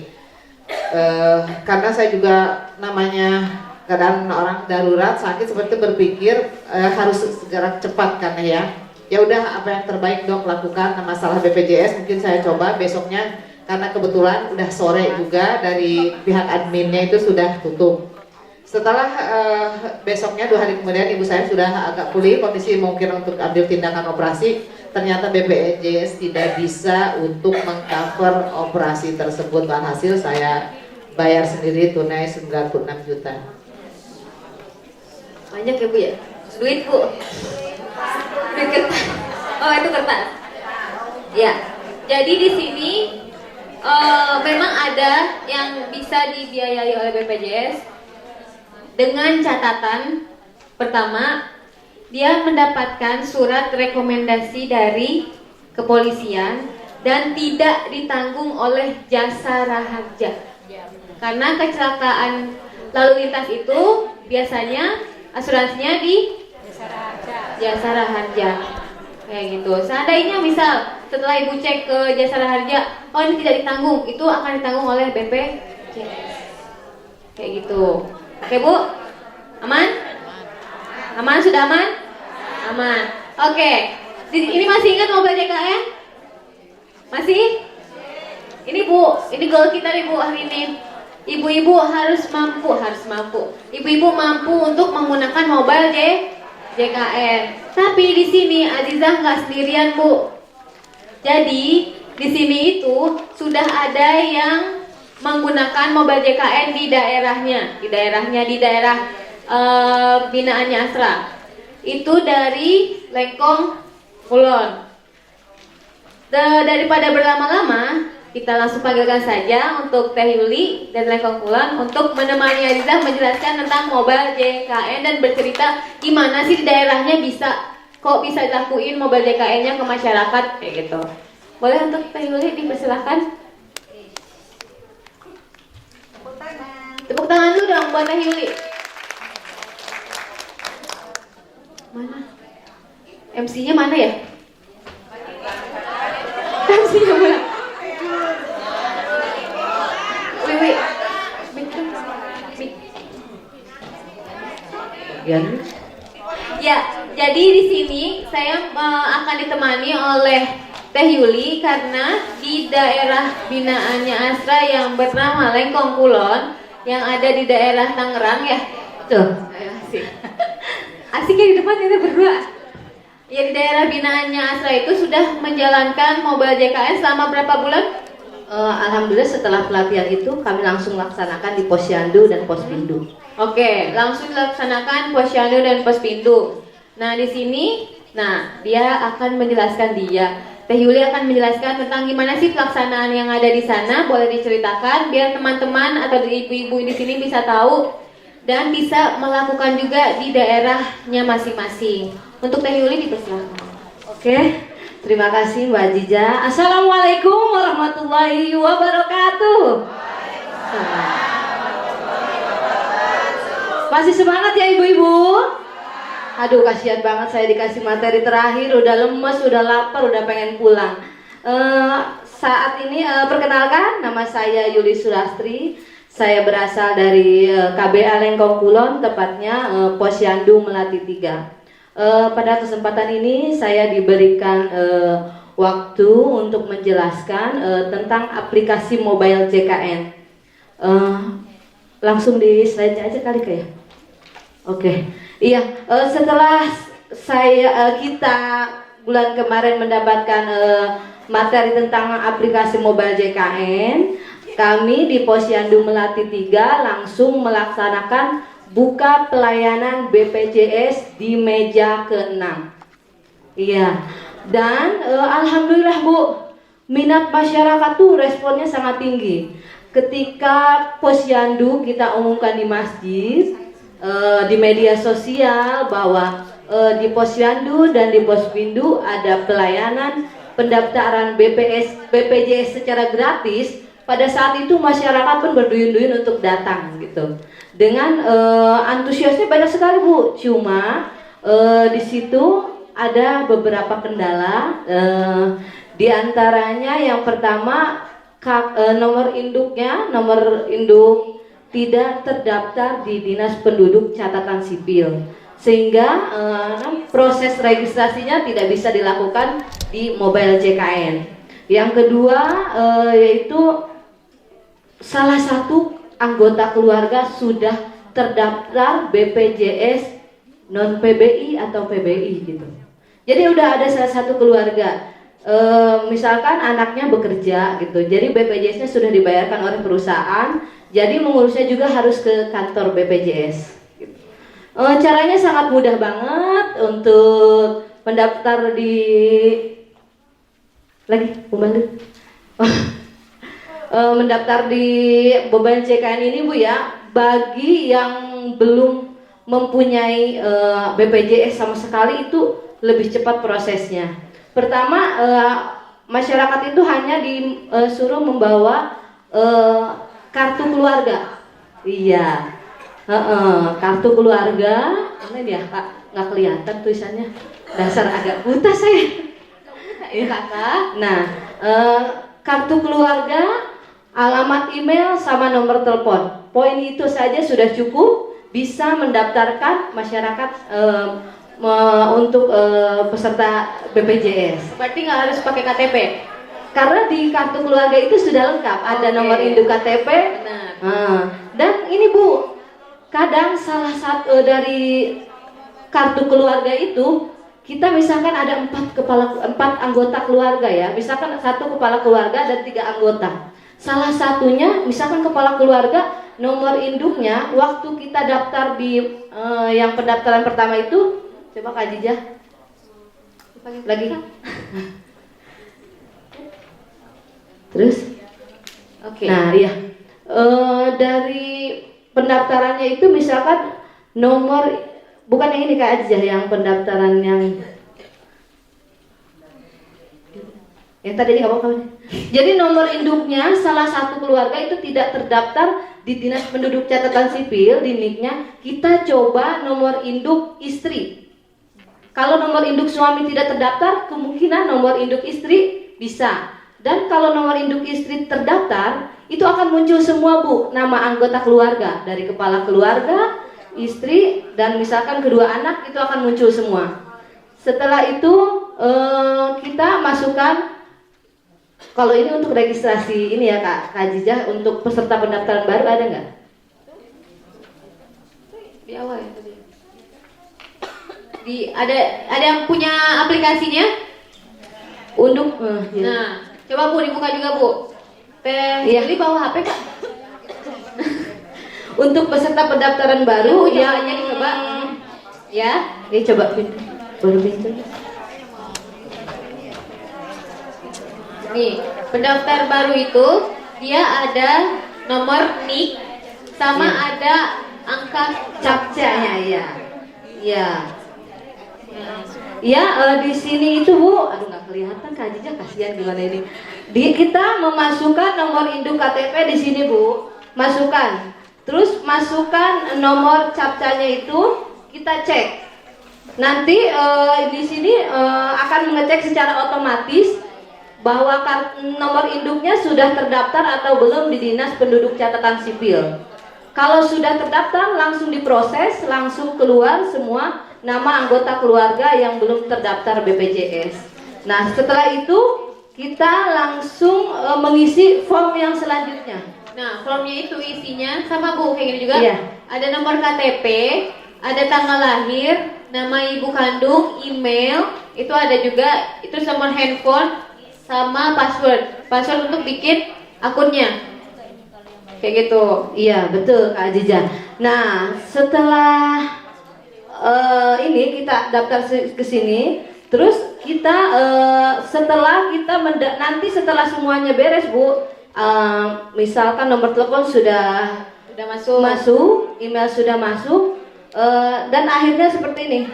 Karena saya juga namanya kadang orang darurat sakit seperti berpikir harus segera cepat kan ya. Ya udah apa yang terbaik dok lakukan. Nah, masalah BPJS mungkin saya coba besoknya. Karena kebetulan udah sore juga dari pihak adminnya itu sudah tutup. Setelah besoknya 2 hari kemudian ibu saya sudah agak pulih kondisi mungkin untuk ambil tindakan operasi. Ternyata BPJS tidak bisa untuk mengcover operasi tersebut. Hasil saya bayar sendiri tunai 96 juta. Banyak ya Bu ya? Duit Bu? Duit kertas? Oh itu kertas? Ya, jadi di sini memang ada yang bisa dibiayai oleh BPJS dengan catatan pertama dia mendapatkan surat rekomendasi dari kepolisian dan tidak ditanggung oleh Jasara Harja. Karena kecelakaan lalu lintas itu biasanya asuransinya di Jasara Harja. Kayak gitu. Seandainya misal setelah ibu cek ke Jasara Harja, oh ini tidak ditanggung, itu akan ditanggung oleh BPJS. Kayak gitu. Oke Bu? Aman? Aman? Sudah aman? Aman. Oke. Ini masih ingat mobil JKN? Masih? Ini Bu, ini goal kita nih Bu hari ini. Ibu-ibu harus mampu. Ibu-ibu mampu untuk menggunakan mobile JKN. Tapi di sini Azizah nggak sendirian, Bu. Jadi di sini itu sudah ada yang menggunakan mobile JKN di daerahnya, di daerah binaannya Asra. Itu dari Lengkong Kulon. Daripada berlama-lama, kita langsung panggilkan saja untuk Teh Yuli dan Lengkong Kulon untuk menemani Azizah menjelaskan tentang mobile JKN dan bercerita gimana sih di daerahnya kok bisa dilakuin mobile JKN-nya ke masyarakat kayak gitu. Boleh untuk Teh Yuli dipersilahkan. Tepuk tangan dulu dong buat Teh Yuli. Mana? MC-nya mana ya? MC-nya mana? Wiwi. Ya, jadi di sini saya akan ditemani oleh Teh Yuli karena di daerah binaannya Asra yang bernama Lengkong Kulon yang ada di daerah Tangerang ya. Tuh, asik. Asik ya di depan kita berdua. Ya di daerah binaannya Asra itu sudah menjalankan mobile JKN selama berapa bulan? Alhamdulillah setelah pelatihan itu kami langsung laksanakan di Posyandu dan Pospindu. Oke, langsung dilaksanakan Posyandu dan Pospindu. Nah di sini, dia akan menjelaskan Teh Yuli akan menjelaskan tentang gimana sih pelaksanaan yang ada di sana. Boleh diceritakan biar teman-teman atau ibu-ibu di sini bisa tahu dan bisa melakukan juga di daerahnya masing-masing. Untuk Teh Yuli dipersilakan. Oke, terima kasih Mbak Jiza. Assalamualaikum warahmatullahi wabarakatuh. Masih semangat ya ibu-ibu? Aduh kasihan banget saya dikasih materi terakhir, udah lemes, udah lapar, udah pengen pulang. Saat ini perkenalkan, nama saya Yuli Surastri. Saya berasal dari KBA Lengkong Kulon, tepatnya Posyandu Melati 3. Pada kesempatan ini saya diberikan waktu untuk menjelaskan tentang aplikasi mobile JKN. Langsung di slide-nya aja kali kayak. Oke. Iya, setelah kita bulan kemarin mendapatkan materi tentang aplikasi mobile JKN, kami di Posyandu Melati 3 langsung melaksanakan buka pelayanan BPJS di meja ke-6. Iya. Dan alhamdulillah Bu, minat masyarakat tuh responnya sangat tinggi. Ketika Posyandu kita umumkan di masjid, di media sosial bahwa di Posyandu dan di Pospindu ada pelayanan pendaftaran BPJS secara gratis. Pada saat itu masyarakat pun berduyun-duyun untuk datang gitu. Dengan antusiasnya banyak sekali Bu. Cuma di situ ada beberapa kendala. Di antaranya yang pertama nomor induk tidak terdaftar di Dinas Penduduk Catatan Sipil, sehingga proses registrasinya tidak bisa dilakukan di mobile JKN. Yang kedua yaitu salah satu anggota keluarga sudah terdaftar BPJS non PBI atau PBI gitu. Jadi udah ada salah satu keluarga, misalkan anaknya bekerja gitu, jadi BPJS-nya sudah dibayarkan oleh perusahaan, jadi mengurusnya juga harus ke kantor BPJS. Caranya sangat mudah banget untuk mendaftar di mendaftar di mobile JKN ini Bu ya. Bagi yang belum mempunyai BPJS sama sekali itu lebih cepat prosesnya. Pertama, masyarakat itu hanya disuruh membawa kartu keluarga. Iya, kartu keluarga. Ini dia Pak, nggak kelihatan tulisannya. Dasar agak buta saya. Nah, kartu keluarga, alamat email sama nomor telepon. Poin itu saja sudah cukup bisa mendaftarkan masyarakat untuk peserta BPJS. Berarti nggak harus pakai KTP? Karena di kartu keluarga itu sudah lengkap, ada nomor induk KTP, Benar. Dan ini Bu, kadang salah satu dari kartu keluarga itu kita misalkan ada empat anggota keluarga ya, misalkan satu kepala keluarga dan 3 anggota. Salah satunya misalkan kepala keluarga nomor induknya waktu kita daftar di yang pendaftaran pertama itu, coba Kak Jijah lagi. Terus, Oke. nah iya. Dari pendaftarannya itu misalkan nomor, bukan yang ini Kak Ajijah, yang pendaftaran yang tadi nggak apa-apa. Jadi nomor induknya salah satu keluarga itu tidak terdaftar di Dinas Penduduk Catatan Sipil di NIK-nya, kita coba nomor induk istri. Kalau nomor induk suami tidak terdaftar, kemungkinan nomor induk istri bisa. Dan kalau nomor induk istri terdaftar, itu akan muncul semua Bu, nama anggota keluarga, dari kepala keluarga, istri, dan misalkan kedua anak, itu akan muncul semua. Setelah itu kita masukkan, kalau ini untuk registrasi ini ya Kak Jijah, untuk peserta pendaftaran baru ada nggak? Di awal ya tadi. Ada yang punya aplikasinya? Untuk ya. Nah, coba Bu dibuka juga Bu. Iya. Jadi bawa HP Kak. Untuk peserta pendaftaran baru Ya, yang dicoba. Ya. ini coba baru pintu. Nih, pendaftar baru itu dia ada nomor NIK sama Iya. ada angka Captcha-nya ya. Iya. Ya, di sini itu Bu, aduh nggak kelihatan Kak Jijah, kasihan gimana ini. Kita memasukkan nomor induk KTP di sini Bu, masukkan. Terus masukkan nomor captcha-nya itu, kita cek. Nanti di sini akan mengecek secara otomatis bahwa nomor induknya sudah terdaftar atau belum di Dinas Penduduk Catatan Sipil. Kalau sudah terdaftar, langsung diproses, langsung keluar semua nama anggota keluarga yang belum terdaftar BPJS. Nah, setelah itu kita langsung mengisi form yang selanjutnya. Nah, formnya itu isinya sama Bu, kayak gini juga. Iya. Ada nomor KTP, ada tanggal lahir, nama ibu kandung, email, itu ada juga, itu nomor handphone sama password. Password untuk bikin akunnya. Kayak gitu. Iya, betul Kak Ajijah. Nah, setelah ini kita daftar ke sini, terus kita setelah kita nanti setelah semuanya beres Bu, misalkan nomor telepon sudah masuk, email sudah masuk, dan akhirnya seperti ini,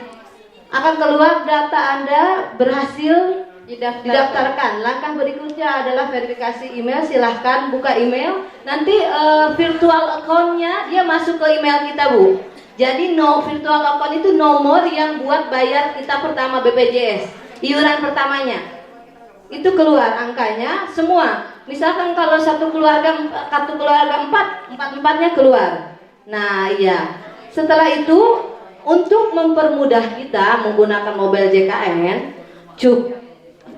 akan keluar data Anda berhasil didaftarkan. Langkah berikutnya adalah verifikasi email. Silahkan buka email. Nanti virtual account-nya dia masuk ke email kita Bu. Jadi virtual account itu nomor yang buat bayar kita pertama BPJS, iuran pertamanya. Itu keluar angkanya semua. Misalkan kalau kartu keluarga 4-4-nya keluar. Nah, iya. Setelah itu untuk mempermudah kita menggunakan mobile JKN,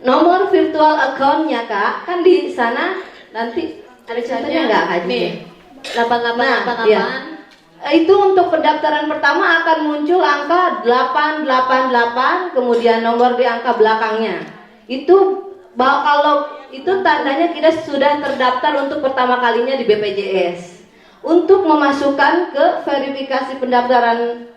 nomor virtual account-nya Kak, kan di sana nanti ada contohnya nggak Kak? Nih, 8888. Iya. Itu untuk pendaftaran pertama akan muncul angka 888, kemudian nomor di angka belakangnya. Itu kalau itu tandanya kita sudah terdaftar untuk pertama kalinya di BPJS. Untuk memasukkan ke verifikasi pendaftaran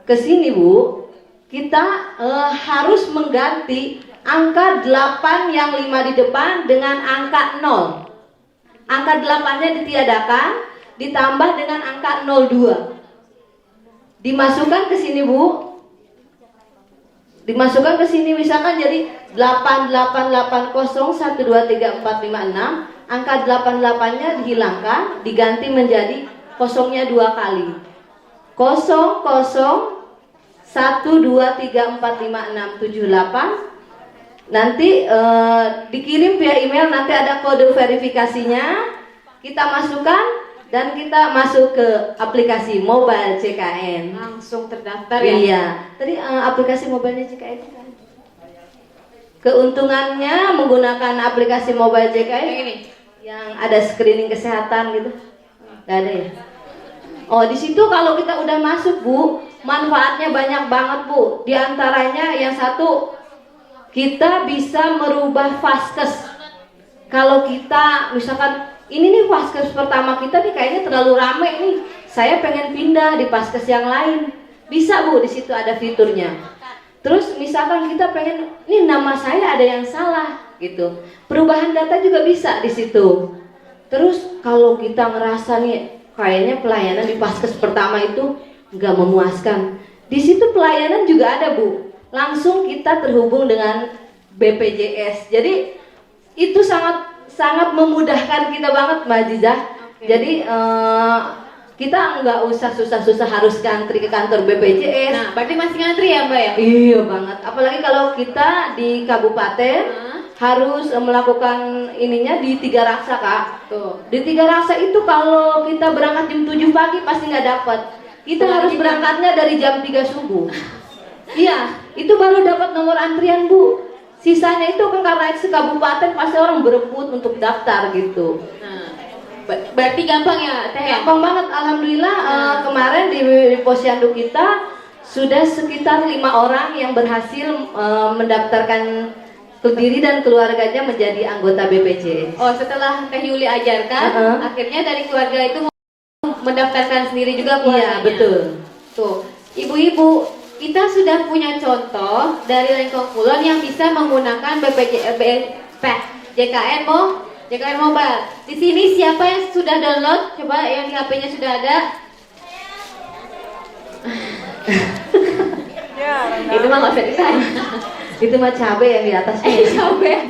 ke sini Bu, kita harus mengganti angka 8 yang 5 di depan dengan angka 0. Angka 8-nya ditiadakan, ditambah dengan angka 02. Dimasukkan ke sini Bu. Dimasukkan ke sini misalkan jadi 8880123456. Angka 88-nya dihilangkan, diganti menjadi kosongnya 2 kali. 0012345678. Nanti dikirim via email, nanti ada kode verifikasinya, kita masukkan dan kita masuk ke aplikasi mobile JKN. Langsung terdaftar ya? Iya. Tadi aplikasi mobile JKN kan. Keuntungannya menggunakan aplikasi mobile JKN Kayak gini. yang ada screening kesehatan gitu. Gak ada ya? Oh, di situ kalau kita udah masuk, Bu, manfaatnya banyak banget, Bu. Di antaranya yang satu, kita bisa merubah vaskes. Kalau kita misalkan ini nih vaskes pertama kita nih kayaknya terlalu rame nih, saya pengen pindah di vaskes yang lain, bisa, Bu. Di situ ada fiturnya. Terus misalkan kita pengen, nih nama saya ada yang salah gitu, perubahan data juga bisa di situ. Terus kalau kita ngerasa nih kayaknya pelayanan di vaskes pertama itu nggak memuaskan, di situ pelayanan juga ada, Bu. Langsung kita terhubung dengan BPJS. Jadi itu sangat memudahkan kita banget, Mbak Azizah. Jadi kita nggak usah susah-susah harus ngantri ke kantor BPJS. Nah, berarti masih ngantri ya, Mbak ya? Iya banget. Apalagi kalau kita di kabupaten harus melakukan ininya di Tiga Raksa, Kak. Tuh. Di Tiga Raksa itu kalau kita berangkat jam 7 pagi pasti nggak dapat. Kita harus berangkatnya dari jam 3 subuh. Iya, itu baru dapat nomor antrian, Bu. Sisanya itu kan karena itu kabupaten pasti orang berebut untuk daftar gitu. Nah, berarti gampang ya, Teh ya? Gampang banget, alhamdulillah. Kemarin di posyandu kita sudah sekitar 5 orang yang berhasil mendaftarkan diri dan keluarganya menjadi anggota BPJS. Oh, setelah Teh Yuli ajarkan, akhirnya dari keluarga itu mendaftarkan sendiri juga keluarganya. Iya, betul. Tuh, ibu-ibu, kita sudah punya contoh dari Lengkong Kulon yang bisa menggunakan JKN Mobile. Di sini siapa yang sudah download? Coba yang di HP-nya sudah ada. Itu mah nggak usah ditanya. Itu mah cabai yang di atasnya. Cabai.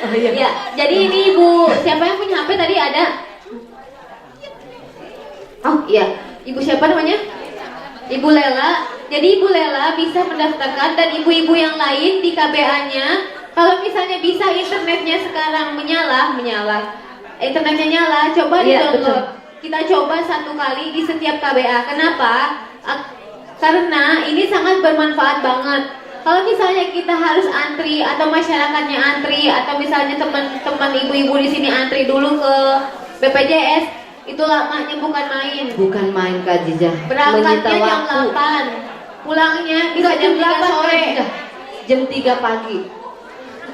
Oh iya. Ya, jadi ini Ibu, siapa yang punya HP tadi ada? Oh iya, Ibu siapa namanya? Ibu Lela. Jadi Ibu Lela bisa mendaftarkan dan ibu-ibu yang lain di KBA-nya. Kalau misalnya bisa internetnya sekarang menyala, internetnya nyala, coba di-download. Kita coba 1 kali di setiap KBA. Kenapa? Karena ini sangat bermanfaat banget. Kalau misalnya kita harus antri atau masyarakatnya antri atau misalnya teman-teman ibu-ibu di sini antri dulu ke BPJS, itu lamanya bukan main. Bukan main, Kak Jijah. Berangkatnya jam 8, pulangnya bisa jam 3 sore. Jam 3 pagi.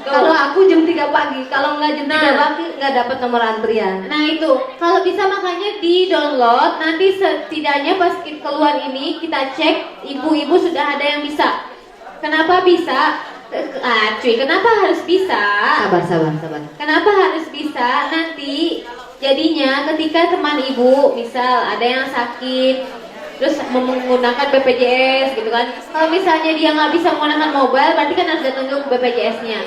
Kalau aku jam 3 pagi, kalau nggak jam 3 pagi nggak dapat nomor antrian. Nah itu, kalau bisa makanya di-download, nanti setidaknya pas keluar ini kita cek ibu-ibu sudah ada yang bisa. Kenapa bisa? Kenapa harus bisa? Sabar. Kenapa harus bisa? Nanti jadinya ketika teman ibu, misal ada yang sakit, terus menggunakan BPJS gitu kan. Kalau misalnya dia nggak bisa menggunakan mobile, berarti kan harus datang ke BPJS-nya.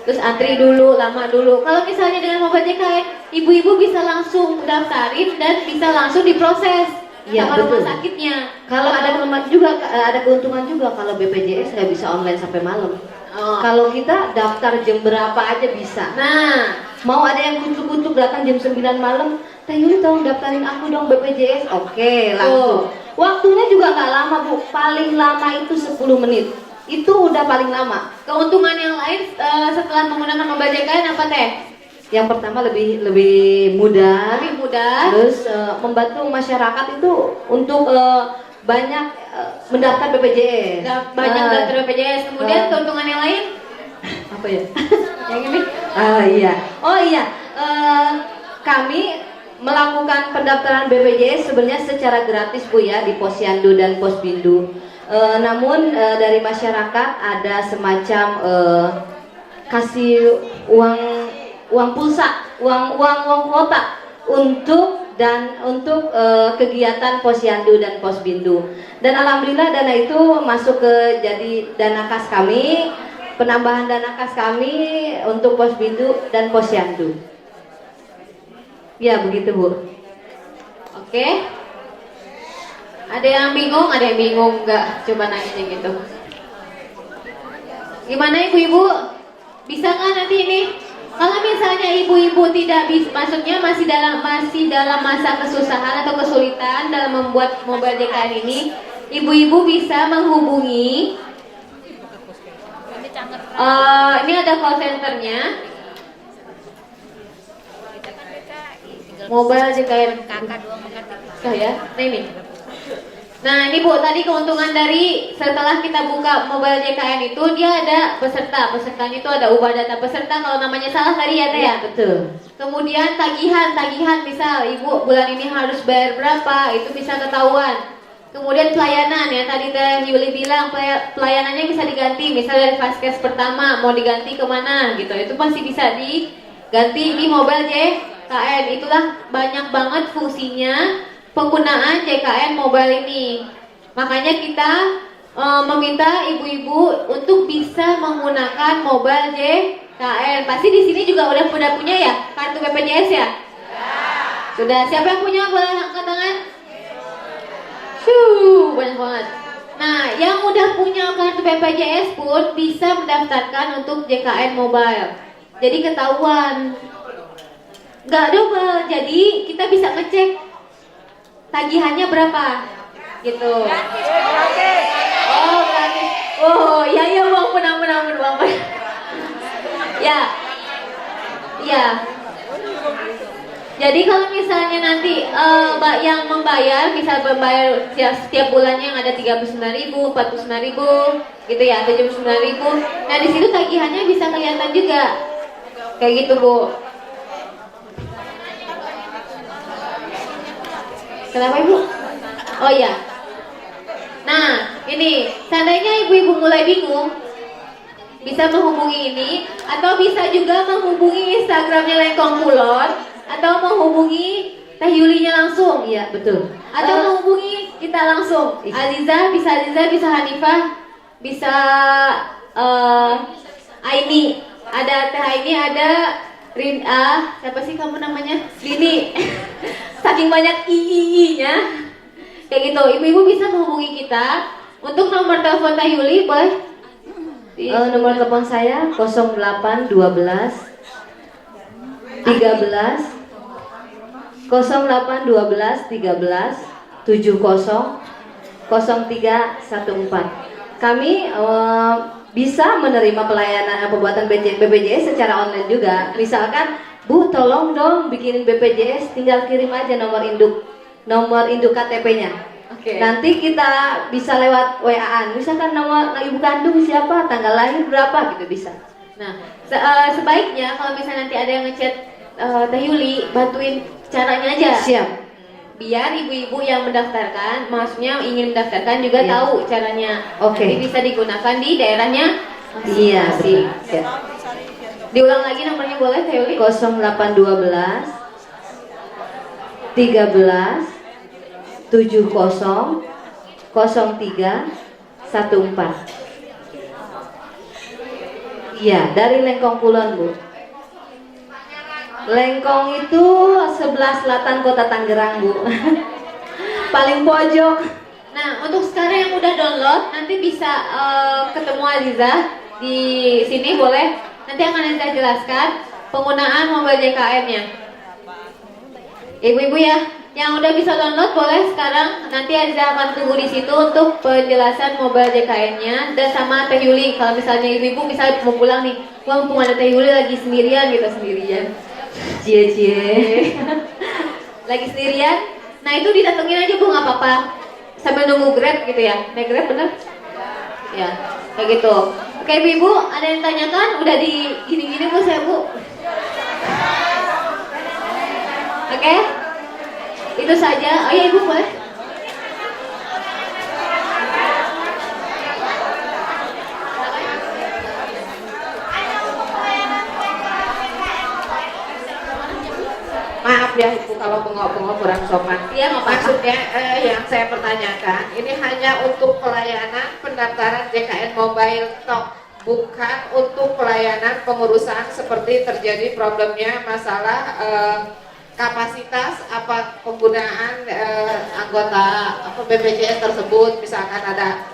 Terus antri dulu, lama dulu. Kalau misalnya dengan mobile JKN, ibu-ibu bisa langsung daftarin dan bisa langsung diproses. Iya, sama betul. rumah sakitnya. Kalau ada keuntungan juga kalau BPJS nggak bisa online sampai malam. Kalau kita daftar jam berapa aja bisa. Nah, mau ada yang kucuk-kucuk datang jam 9 malam, Teh Yuli tolong daftarin aku dong BPJS. Oke, langsung. Waktunya juga nggak lama, Bu. Paling lama itu 10 menit. Itu udah paling lama. Keuntungan yang lain setelah menggunakan mobile JKN apa, Teh? Yang pertama lebih mudah. Lebih mudah. Terus membantu masyarakat itu untuk banyak mendaftar BPJS. Banyak daftar BPJS. Kemudian keuntungan yang lain apa ya? yang ini? Iya. Oh iya. Kami melakukan pendaftaran BPJS sebenarnya secara gratis, Bu ya, di Posyandu dan Posbindu. Namun dari masyarakat ada semacam kasih uang pulsa, uang kuota untuk kegiatan Posyandu dan Posbindu. Dan alhamdulillah dana itu masuk ke jadi dana kas kami, penambahan dana kas kami untuk Posbindu dan Posyandu. Ya begitu, Bu. Oke. Ada yang bingung, enggak? Coba nanya gitu. Gimana ibu-ibu? Bisa nggak nanti ini? Kalau misalnya ibu-ibu tidak bisa, maksudnya masih dalam masa kesusahan atau kesulitan dalam membuat mobile JKN ini, ibu-ibu bisa menghubungi. Ini ada call centernya. Mobile JKN saya. Nah ini. Nah ini Bu, tadi keuntungan dari setelah kita buka mobile JKN itu dia ada peserta. Pesertanya itu ada ubah data peserta kalau namanya salah tadi ya Teh ya? Betul. Kemudian tagihan misal Ibu bulan ini harus bayar berapa, itu bisa ketahuan. Kemudian pelayanan ya tadi Teh Yuli bilang pelayanannya bisa diganti, misalnya dari vaskes pertama mau diganti kemana gitu, itu pasti bisa diganti di mobile JKN. Itulah banyak banget fungsinya penggunaan JKN mobile ini. Makanya kita meminta ibu-ibu untuk bisa menggunakan mobile JKN. Pasti di sini juga udah punya ya kartu BPJS ya? Sudah. Siapa yang punya boleh angkat tangan? Banyak banget. Nah, yang udah punya kartu BPJS pun bisa mendaftarkan untuk JKN mobile. Jadi ketahuan, nggak double. Jadi kita bisa ngecek tagihannya berapa, gitu. Oh, gratis. Oh, ya, ampun. Ya. Jadi kalau misalnya nanti yang membayar bisa membayar setiap bulannya yang ada 39.000, 49.000 gitu ya, 79.000. Nah, di situ tagihannya bisa kelihatan juga. Kayak gitu, Bu. Kenapa Ibu? Oh iya. Nah, ini seandainya ibu-ibu mulai bingung, bisa menghubungi ini, atau bisa juga menghubungi Instagramnya Lengkong Kulon, atau menghubungi Teh Yulinya langsung. Iya, betul. Atau menghubungi kita langsung. Aziza, bisa Hanifah, bisa Aini. Ada Teh Aini, ada siapa sih kamu namanya? Lini. Saking banyak ii-nya. Kayak gitu. Ibu-ibu bisa menghubungi kita. Untuk nomor telepon Teh Yuli boleh? Nomor telepon saya 0812 13 0812 13 70 0314. Kami bisa menerima pelayanan pembuatan BPJS secara online juga. Misalkan, Bu, tolong dong bikinin BPJS, tinggal kirim aja nomor induk KTP-nya. Oke. Nanti kita bisa lewat WA-an. Misalkan nama ibu kandung siapa, tanggal lahir berapa, gitu bisa. Nah, sebaiknya kalau misalnya nanti ada yang ngechat Teh Yuli, bantuin caranya aja. Siap. Biar ibu-ibu yang mendaftarkan, maksudnya ingin mendaftarkan juga Iya. tahu caranya. Oke. Nanti bisa digunakan di daerahnya Iya, masing-masing. siap. Diulang lagi nomornya boleh Teh Yuli? 0812 13 70 03 14. Iya, dari Lengkong Kulon, Bu. Lengkong itu sebelah selatan Kota Tangerang, Bu. Paling pojok. Nah, untuk sekarang yang udah download, nanti bisa ketemu Aziza di sini boleh. Nanti akan Aziza jelaskan penggunaan mobile JKN-nya. Ibu-ibu ya, yang udah bisa download boleh sekarang. Nanti Aziza akan tunggu di situ untuk penjelasan mobile JKN-nya dan sama Teh Yuli. Kalau misalnya ibu-ibu misalnya mau pulang nih, wah mumpung ada Teh Yuli lagi sendirian gitu sendirian. Cie. Lagi sendirian. Nah, itu didatengin aja Bu, nggak apa-apa. Sambil nunggu Grab gitu ya. Naik Grab bener? Ya, kayak gitu. Oke Ibu, ada yang tanyakan? Udah di gini-gini Bu saya Bu. Oke? Itu saja. Oh ya Ibu boleh? Maaf ya Ibu kalau bengok-bengok kurang sopan. Iya, nggak apa-apa. Maksudnya yang saya pertanyakan ini hanya untuk pelayanan pendaftaran JKN Mobile Talk, bukan untuk pelayanan pengurusan seperti terjadi problemnya masalah kapasitas apa penggunaan anggota BPJS tersebut. Misalkan ada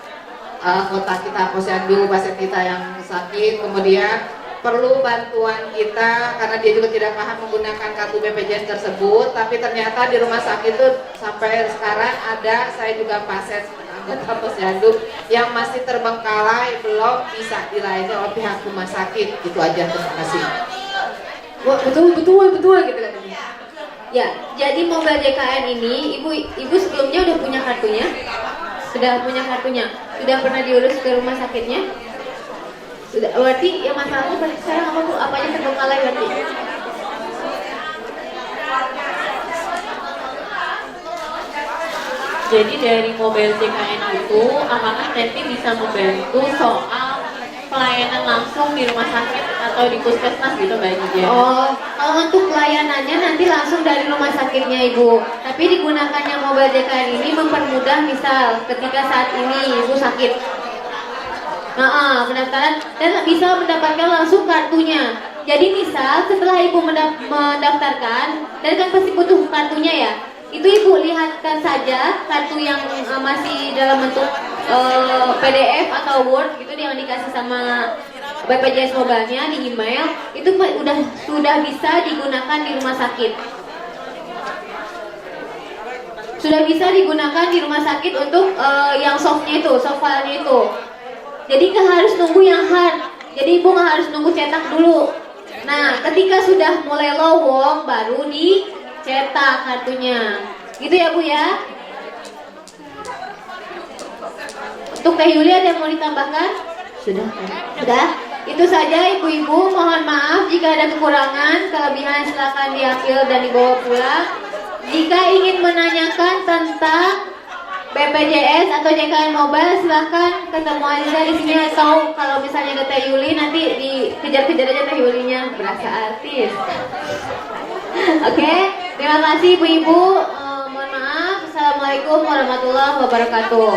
anggota kita posyandu, pasien kita yang sakit, kemudian perlu bantuan kita karena dia juga tidak paham menggunakan kartu BPJS tersebut, tapi ternyata di rumah sakit itu sampai sekarang ada, saya juga pasien anggota posyandu yang masih terbengkalai, belum bisa dilayani oleh pihak rumah sakit. Itu aja, terima kasih. Wah, betul gitu katanya. Ya, jadi mobile JKN ini ibu sebelumnya udah punya kartunya? Sudah punya kartunya? Sudah pernah diurus ke rumah sakitnya? Sudah. Berarti yang masalahnya berarti sekarang apa tuh? Apanya terbengkalai berarti? Jadi dari mobile JKN itu apakah nanti bisa membantu soal pelayanan langsung di rumah sakit atau di puskesmas gitu Mbak Nija? Oh, kalau untuk pelayanannya nanti langsung dari rumah sakitnya Ibu. Tapi digunakannya mobile JKN ini mempermudah misal ketika saat ini Ibu sakit. Pendaftaran dan bisa mendapatkan langsung kartunya. Jadi misal setelah Ibu mendaftarkan, dan kan pasti butuh kartunya ya. Itu Ibu lihatkan saja kartu yang masih dalam bentuk PDF atau Word gitu yang dikasih sama BPJS Mobile-nya di email, itu sudah bisa digunakan di rumah sakit. Sudah bisa digunakan di rumah sakit untuk yang softnya itu, soft file-nya itu. Jadi nggak harus nunggu yang hard. Jadi Ibu nggak harus nunggu cetak dulu. Nah, ketika sudah mulai lowong baru dicetak kartunya. Gitu ya Bu ya. Untuk Teh Yuli ada yang mau ditambahkan? Sudah. Sudah. Itu saja ibu-ibu, mohon maaf jika ada kekurangan, kelebihan silakan diambil dan dibawa pulang. Jika ingin menanyakan tentang BPJS atau JKN Mobile, silahkan ketemu aja di sini, atau kalau misalnya ada Teh Yuli nanti dikejar-kejar aja Teh Yulinya, berasa artis. Oke, terima kasih ibu-ibu. Mohon maaf. Assalamualaikum warahmatullahi wabarakatuh.